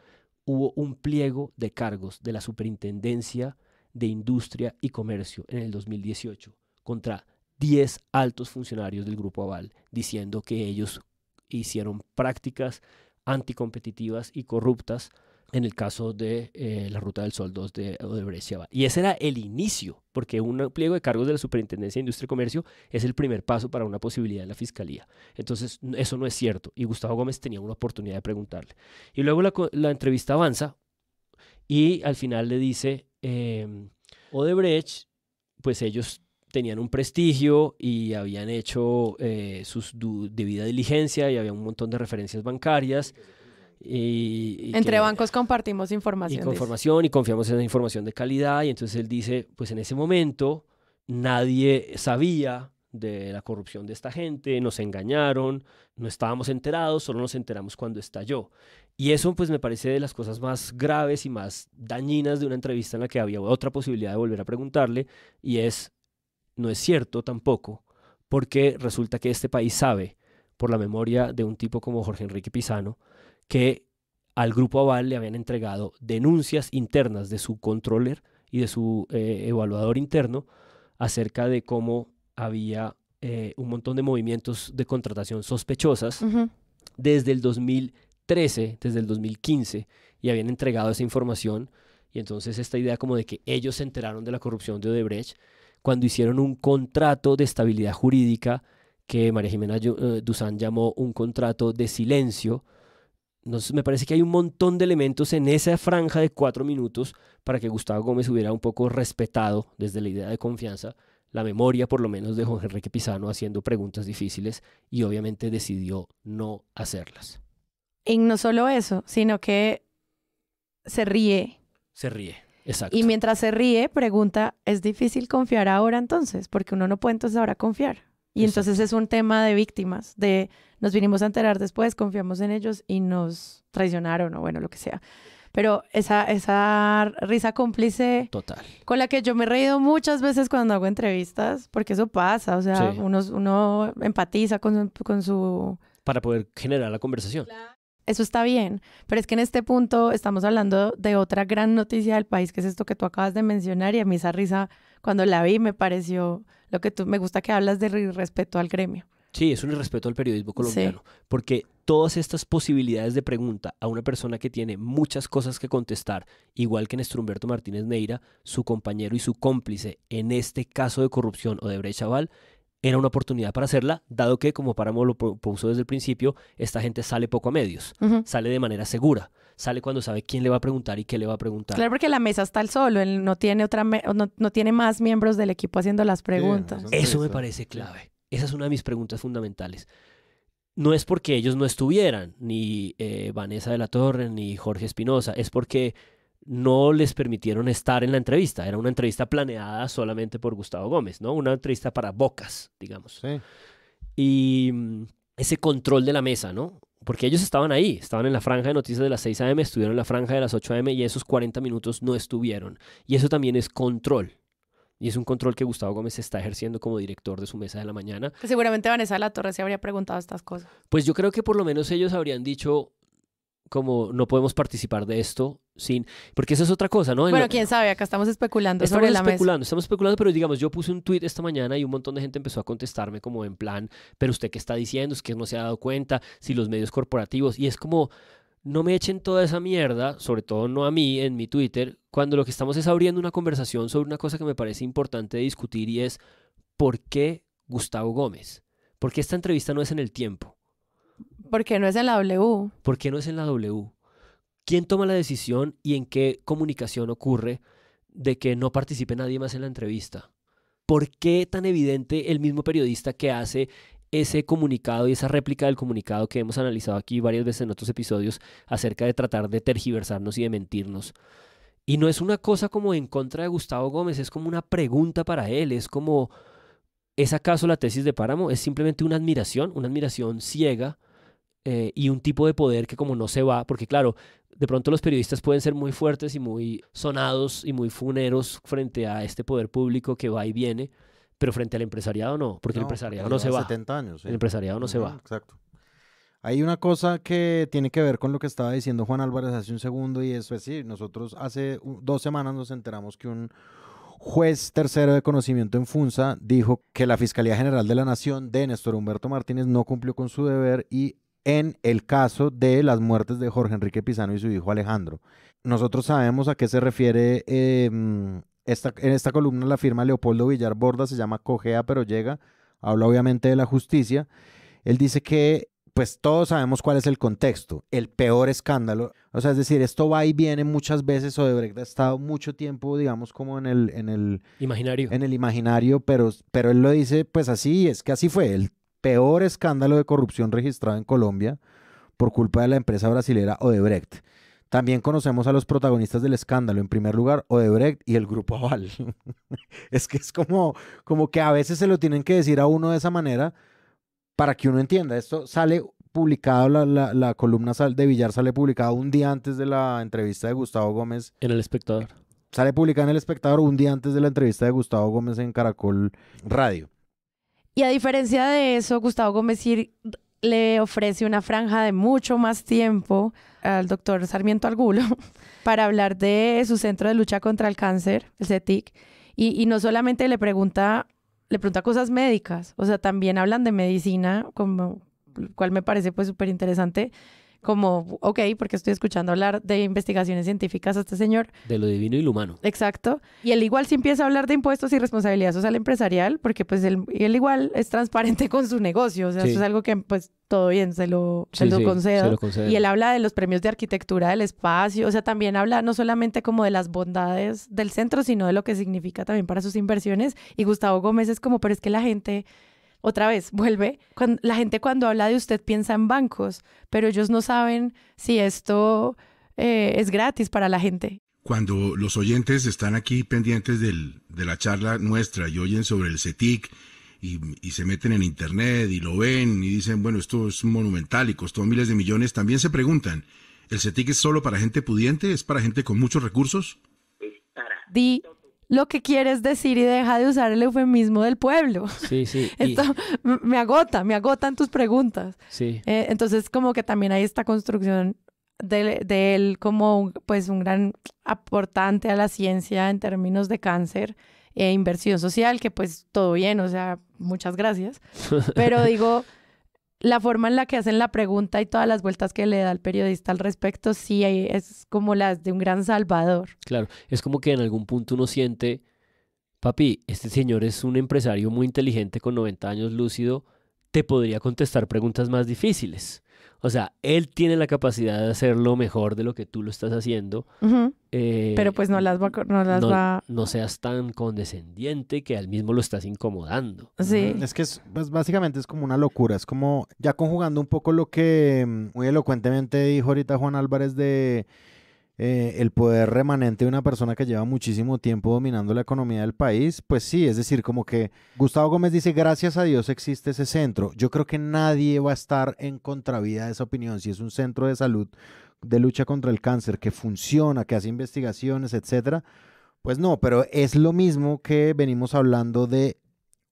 hubo un pliego de cargos de la Superintendencia de Industria y Comercio en el 2018 contra 10 altos funcionarios del Grupo Aval, diciendo que ellos hicieron prácticas anticompetitivas y corruptas en el caso de la Ruta del Sol 2 de Odebrecht y Aval. Y ese era el inicio, porque un pliego de cargos de la Superintendencia de Industria y Comercio es el primer paso para una posibilidad en la Fiscalía. Entonces, eso no es cierto. Y Gustavo Gómez tenía una oportunidad de preguntarle. Y luego la entrevista avanza y al final le dice, Odebrecht, pues ellos tenían un prestigio y habían hecho su debida diligencia y había un montón de referencias bancarias. Y entre bancos compartimos información. Y confiamos en la información de calidad. Y entonces él dice, pues en ese momento nadie sabía de la corrupción de esta gente, nos engañaron, no estábamos enterados, solo nos enteramos cuando estalló. Y eso pues me parece de las cosas más graves y más dañinas de una entrevista en la que había otra posibilidad de volver a preguntarle, y no es cierto tampoco, porque resulta que este país sabe, por la memoria de un tipo como Jorge Enrique Pizano, que al Grupo Aval le habían entregado denuncias internas de su controller y de su evaluador interno acerca de cómo había un montón de movimientos de contratación sospechosas desde el 2013, desde el 2015, y habían entregado esa información. Y entonces esta idea como de que ellos se enteraron de la corrupción de Odebrecht cuando hicieron un contrato de estabilidad jurídica que María Jimena Duzán llamó un contrato de silencio. Entonces me parece que hay un montón de elementos en esa franja de 4 minutos para que Gustavo Gómez hubiera un poco respetado desde la idea de confianza la memoria por lo menos de Jorge Enrique Pizano haciendo preguntas difíciles, y obviamente decidió no hacerlas. Y no solo eso, sino que se ríe. Se ríe, exacto. Y mientras se ríe, pregunta, ¿es difícil confiar ahora entonces? Porque uno no puede entonces ahora confiar. Y Exacto. entonces es un tema de víctimas, de nos vinimos a enterar después, confiamos en ellos y nos traicionaron o bueno, lo que sea. Pero esa risa cómplice Total. con la que yo me he reído muchas veces cuando hago entrevistas, porque eso pasa, o sea, Sí. uno empatiza con su... Para poder generar la conversación. Eso está bien, pero es que en este punto estamos hablando de otra gran noticia del país, que es esto que tú acabas de mencionar, y a mí esa risa, cuando la vi, me pareció lo que me gusta que hablas de respeto al gremio. Sí, es un irrespeto al periodismo colombiano, porque todas estas posibilidades de pregunta a una persona que tiene muchas cosas que contestar, igual que Néstor Humberto Martínez Neira, su compañero y su cómplice en este caso de corrupción Odebrecht Chaval, era una oportunidad para hacerla, dado que, como Páramo lo propuso desde el principio, esta gente sale poco a medios, sale de manera segura, sale cuando sabe quién le va a preguntar y qué le va a preguntar. Claro, porque la mesa está al solo, él no tiene no tiene más miembros del equipo haciendo las preguntas. Eso me parece clave. Esa es una de mis preguntas fundamentales. No es porque ellos no estuvieran, ni Vanessa de la Torre, ni Jorge Espinosa, es porque no les permitieron estar en la entrevista. Era una entrevista planeada solamente por Gustavo Gómez, ¿no? Una entrevista para bocas, digamos. Sí. Y ese control de la mesa, ¿no? Porque ellos estaban ahí, estaban en la franja de noticias de las 6 a.m., estuvieron en la franja de las 8 a.m. y esos 40 minutos no estuvieron. Y eso también es control. Y es un control que Gustavo Gómez está ejerciendo como director de su mesa de la mañana. Que seguramente Vanessa de la Torre se habría preguntado estas cosas. Pues yo creo que por lo menos ellos habrían dicho como no podemos participar de esto sin... Porque eso es otra cosa, ¿no? Bueno, quién sabe, acá estamos especulando sobre la mesa. Estamos especulando, pero digamos, yo puse un tweet esta mañana y un montón de gente empezó a contestarme como en plan, pero usted qué está diciendo, es que no se ha dado cuenta, si los medios corporativos, y es como... No me echen toda esa mierda, sobre todo no a mí, en mi Twitter, cuando lo que estamos es abriendo una conversación sobre una cosa que me parece importante de discutir, y es ¿por qué Gustavo Gómez? ¿Por qué esta entrevista no es en El Tiempo? ¿Por qué no es en la W? ¿Por qué no es en la W? ¿Quién toma la decisión y en qué comunicación ocurre de que no participe nadie más en la entrevista? ¿Por qué tan evidente el mismo periodista que hace ese comunicado y esa réplica del comunicado que hemos analizado aquí varias veces en otros episodios acerca de tratar de tergiversarnos y de mentirnos? Y no es una cosa como en contra de Gustavo Gómez, es como una pregunta para él, es como, ¿es acaso la tesis de Páramo? Es simplemente una admiración ciega y un tipo de poder que como no se va, porque claro, de pronto los periodistas pueden ser muy fuertes y muy sonados y muy funeros frente a este poder público que va y viene, pero frente al empresariado no, porque el empresariado no se va. 70 años. Sí. El empresariado no se va. Exacto. Hay una cosa que tiene que ver con lo que estaba diciendo Juan Álvarez hace un segundo, y eso es, sí, nosotros hace 2 semanas nos enteramos que un juez tercero de conocimiento en Funza dijo que la Fiscalía General de la Nación de Néstor Humberto Martínez no cumplió con su deber y en el caso de las muertes de Jorge Enrique Pizano y su hijo Alejandro. Nosotros sabemos a qué se refiere en esta columna la firma Leopoldo Villar Borda, se llama Cojea pero llega, habla obviamente de la justicia. Él dice que pues todos sabemos cuál es el contexto, el peor escándalo, o sea, es decir, esto va y viene muchas veces, Odebrecht ha estado mucho tiempo, digamos, como en el imaginario, pero él lo dice pues así, es que así fue, el peor escándalo de corrupción registrado en Colombia por culpa de la empresa brasilera Odebrecht. También conocemos a los protagonistas del escándalo. En primer lugar, Odebrecht y el Grupo Aval. Es que es como que a veces se lo tienen que decir a uno de esa manera para que uno entienda. Esto sale publicado, la columna de Villar sale publicada un día antes de la entrevista de Gustavo Gómez. En El Espectador. Sale publicada en El Espectador un día antes de la entrevista de Gustavo Gómez en Caracol Radio. Y a diferencia de eso, Gustavo Gómez le ofrece una franja de mucho más tiempo al doctor Sarmiento Argulo para hablar de su centro de lucha contra el cáncer, el CETIC, y no solamente le pregunta le pregunta cosas médicas, o sea, también hablan de medicina, como, cual me parece pues súper interesante, como, ok, porque estoy escuchando hablar de investigaciones científicas a este señor. De lo divino y lo humano. Exacto. Y él igual sí empieza a hablar de impuestos y responsabilidad social empresarial, porque pues él igual es transparente con su negocio. O sea, eso es algo que pues todo bien, se lo concedo. Y él habla de los premios de arquitectura del espacio. O sea, también habla no solamente como de las bondades del centro, sino de lo que significa también para sus inversiones. Y Gustavo Gómez es como, pero es que la gente... Otra vez, vuelve. La gente cuando habla de usted piensa en bancos, pero ellos no saben si esto es gratis para la gente. Cuando los oyentes están aquí pendientes de la charla nuestra y oyen sobre el CETIC y se meten en internet y lo ven y dicen, bueno, esto es monumental y costó miles de millones, también se preguntan, ¿el CETIC es solo para gente pudiente? ¿Es para gente con muchos recursos? Di lo que quieres decir y deja de usar el eufemismo del pueblo. Sí. Esto me agotan tus preguntas. Sí. Entonces, como que también hay esta construcción de él como pues un gran aportante a la ciencia en términos de cáncer e inversión social, que pues todo bien, o sea, muchas gracias. Pero digo, la forma en la que hacen la pregunta y todas las vueltas que le da el periodista al respecto, sí es como las de un gran salvador. Claro, es como que en algún punto uno siente, papi, este señor es un empresario muy inteligente con 90 años lúcido, te podría contestar preguntas más difíciles. O sea, él tiene la capacidad de hacerlo mejor de lo que tú lo estás haciendo. Pero pues no seas tan condescendiente que al mismo lo estás incomodando. Sí. Es que pues básicamente es como una locura. Es como, ya conjugando un poco lo que muy elocuentemente dijo ahorita Juan Álvarez de el poder remanente de una persona que lleva muchísimo tiempo dominando la economía del país, pues sí, es decir, como que Gustavo Gómez dice, gracias a Dios existe ese centro. Yo creo que nadie va a estar en contravía de esa opinión. Si es un centro de salud, de lucha contra el cáncer, que funciona, que hace investigaciones, etcétera, pues no, pero es lo mismo que venimos hablando de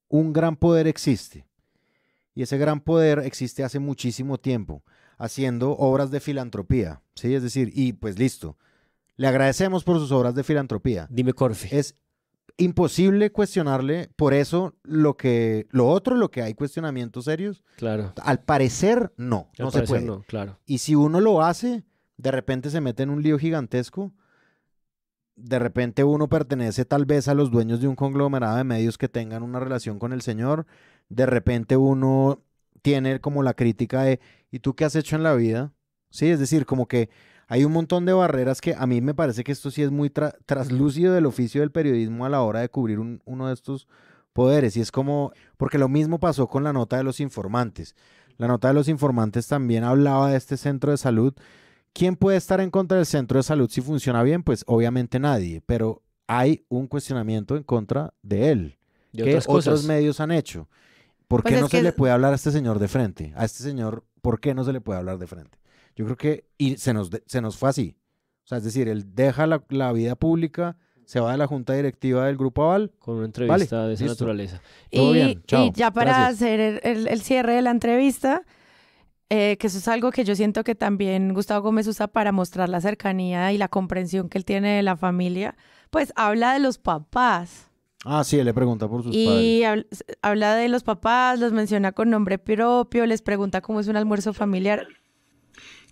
un gran poder existe. Y ese gran poder existe hace muchísimo tiempo, haciendo obras de filantropía, ¿sí? Es decir, y pues listo, le agradecemos por sus obras de filantropía. Dime, Corfi. Es imposible cuestionarle, por eso lo que hay cuestionamientos serios, claro. Al parecer no se puede. No, claro. Y si uno lo hace, de repente se mete en un lío gigantesco, de repente uno pertenece tal vez a los dueños de un conglomerado de medios que tengan una relación con el señor, de repente uno tiene como la crítica de ¿y tú qué has hecho en la vida? Sí, es decir, como que hay un montón de barreras que a mí me parece que esto sí es muy traslúcido del oficio del periodismo a la hora de cubrir uno de estos poderes. Y es como, porque lo mismo pasó con la nota de los informantes. La nota de los informantes también hablaba de este centro de salud. ¿Quién puede estar en contra del centro de salud si funciona bien? Pues obviamente nadie, pero hay un cuestionamiento en contra de él, que otros medios han hecho. ¿Por qué no se le puede hablar a este señor de frente? A este señor, ¿por qué no se le puede hablar de frente? Yo creo que y se nos fue así. O sea, es decir, él deja la vida pública, se va de la junta directiva del Grupo Aval. Con una entrevista de esa naturaleza. Todo bien, chao. Y ya para hacer el cierre de la entrevista, que eso es algo que yo siento que también Gustavo Gómez usa para mostrar la cercanía y la comprensión que él tiene de la familia, pues habla de los papás. Ah, sí, él le pregunta por sus padres. Y habla de los papás, los menciona con nombre propio, les pregunta cómo es un almuerzo familiar.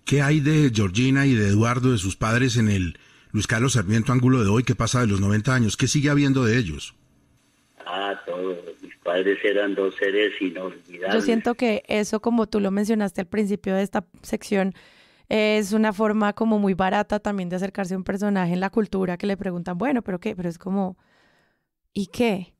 ¿Qué hay de Georgina y de Eduardo, de sus padres, en el Luis Carlos Sarmiento Ángulo de hoy? ¿Qué pasa de los 90 años? ¿Qué sigue habiendo de ellos? Todos. Mis padres eran dos seres inolvidables. Yo siento que eso, como tú lo mencionaste al principio de esta sección, es una forma como muy barata también de acercarse a un personaje en la cultura que le preguntan, bueno, ¿pero qué? Pero es como... ¿Y qué?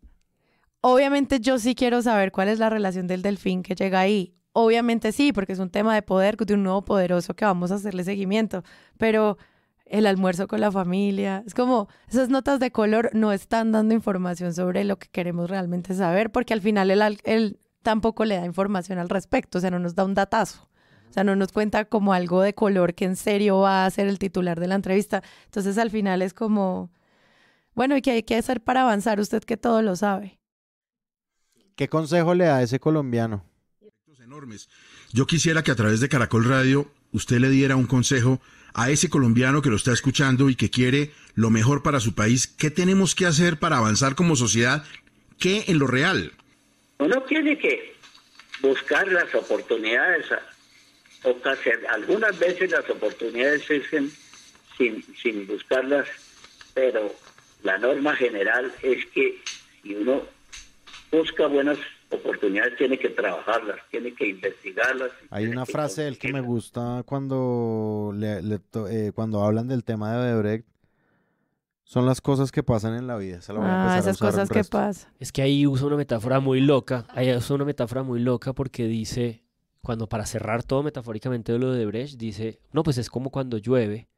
Obviamente yo sí quiero saber cuál es la relación del delfín que llega ahí. Obviamente sí, porque es un tema de poder, de un nuevo poderoso que vamos a hacerle seguimiento. Pero el almuerzo con la familia, es como esas notas de color no están dando información sobre lo que queremos realmente saber, porque al final él tampoco le da información al respecto, o sea, no nos da un datazo. O sea, no nos cuenta como algo de color que en serio va a ser el titular de la entrevista. Entonces al final es como... Bueno, ¿y qué hay que hacer para avanzar? Usted que todo lo sabe. ¿Qué consejo le da a ese colombiano? Enormes. Yo quisiera que a través de Caracol Radio usted le diera un consejo a ese colombiano que lo está escuchando y que quiere lo mejor para su país. ¿Qué tenemos que hacer para avanzar como sociedad? ¿Qué en lo real? Uno tiene que buscar las oportunidades, algunas veces las oportunidades surgen sin buscarlas, pero la norma general es que si uno busca buenas oportunidades tiene que trabajarlas, tiene que investigarlas. Hay una frase del que me gusta cuando cuando hablan del tema de Odebrecht. Son las cosas que pasan en la vida. Esas cosas que pasan. Es que ahí usa una metáfora muy loca. Porque dice, cuando para cerrar todo metafóricamente de lo de Odebrecht, dice, no, pues es como cuando llueve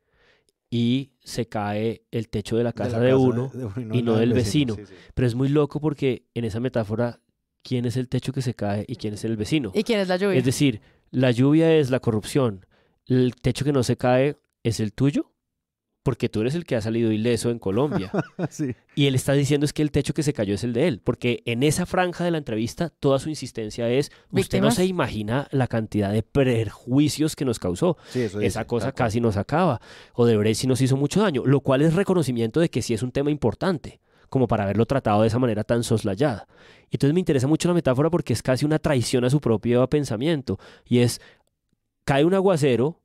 y se cae el techo de la casa de uno y no del vecino. Sí. Pero es muy loco porque en esa metáfora, ¿quién es el techo que se cae y quién es el vecino? ¿Y quién es la lluvia? Es decir, la lluvia es la corrupción. El techo que no se cae es el tuyo, porque tú eres el que ha salido ileso en Colombia. Sí. Y él está diciendo es que el techo que se cayó es el de él, porque en esa franja de la entrevista toda su insistencia es, usted no se imagina la cantidad de perjuicios que nos causó. Sí, esa cosa casi nos acaba. Odebrecht sí nos hizo mucho daño, lo cual es reconocimiento de que sí es un tema importante, como para haberlo tratado de esa manera tan soslayada. Entonces me interesa mucho la metáfora porque es casi una traición a su propio pensamiento. Y es, cae un aguacero,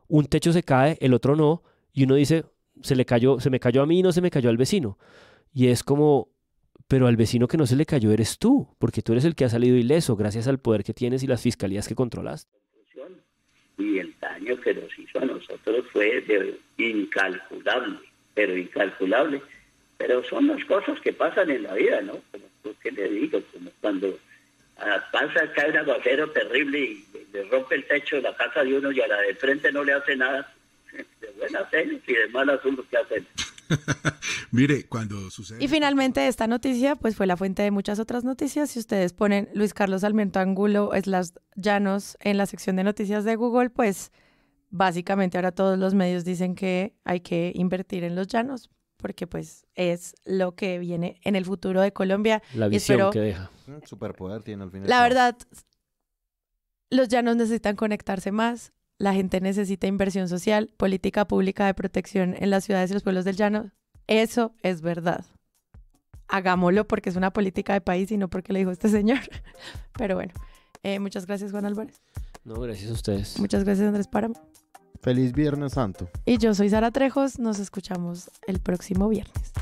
un techo se cae, el otro no, y uno dice, se me cayó a mí y no se me cayó al vecino. Y es como, pero al vecino que no se le cayó eres tú, porque tú eres el que ha salido ileso gracias al poder que tienes y las fiscalías que controlas. Y el daño que nos hizo a nosotros fue incalculable, pero incalculable. Pero son las cosas que pasan en la vida, ¿no? Como ¿qué le digo? Como cuando cae un aguacero terrible y le rompe el techo de la casa de uno y a la de frente no le hace nada. De buenas señas y de malas son los que hacen. Mire, cuando sucede... Y finalmente esta noticia pues fue la fuente de muchas otras noticias. Si ustedes ponen Luis Carlos Sarmiento Angulo /Llanos en la sección de noticias de Google, pues básicamente ahora todos los medios dicen que hay que invertir en los llanos, porque pues es lo que viene en el futuro de Colombia. La visión que deja. Superpoder tiene al final. La verdad, los llanos necesitan conectarse más. La gente necesita inversión social, política pública de protección en las ciudades y los pueblos del llano. Eso es verdad. Hagámoslo porque es una política de país y no porque le dijo este señor. Pero bueno, muchas gracias, Juan Álvarez. No, gracias a ustedes. Muchas gracias, Andrés Páramo. Feliz Viernes Santo. Y yo soy Sara Trejos. Nos escuchamos el próximo viernes.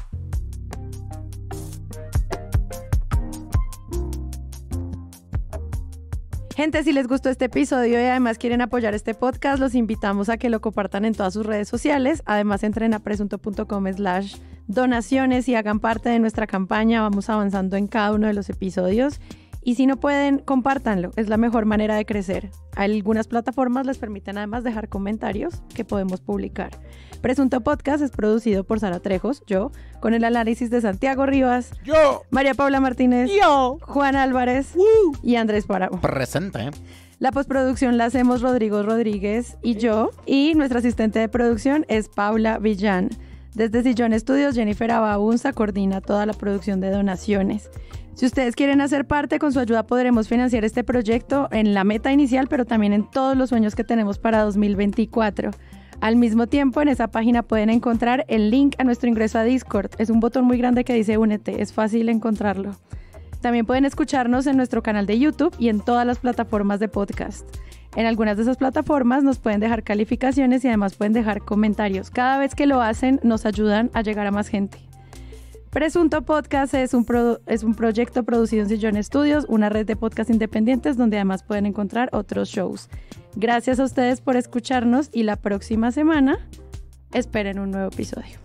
Gente, si les gustó este episodio y además quieren apoyar este podcast, los invitamos a que lo compartan en todas sus redes sociales. Además, entren a presunto.com/donaciones y hagan parte de nuestra campaña. Vamos avanzando en cada uno de los episodios. Y si no pueden, compártanlo. Es la mejor manera de crecer. Algunas plataformas les permiten además dejar comentarios que podemos publicar. Presunto Podcast es producido por Sara Trejos, yo, con el análisis de Santiago Rivas, yo, María Paula Martínez, yo, Juan Álvarez y Andrés Páramo. Presente. La postproducción la hacemos Rodrigo Rodríguez y yo, y nuestra asistente de producción es Paula Villán. Desde Sillón Estudios, Jennifer Ababunza coordina toda la producción de donaciones. Si ustedes quieren hacer parte, con su ayuda podremos financiar este proyecto en la meta inicial, pero también en todos los sueños que tenemos para 2024. Al mismo tiempo, en esa página pueden encontrar el link a nuestro ingreso a Discord. Es un botón muy grande que dice Únete, es fácil encontrarlo. También pueden escucharnos en nuestro canal de YouTube y en todas las plataformas de podcast. En algunas de esas plataformas nos pueden dejar calificaciones y además pueden dejar comentarios. Cada vez que lo hacen, nos ayudan a llegar a más gente. Presunto Podcast es un proyecto producido en Sillón Estudios, una red de podcasts independientes donde además pueden encontrar otros shows. Gracias a ustedes por escucharnos y la próxima semana esperen un nuevo episodio.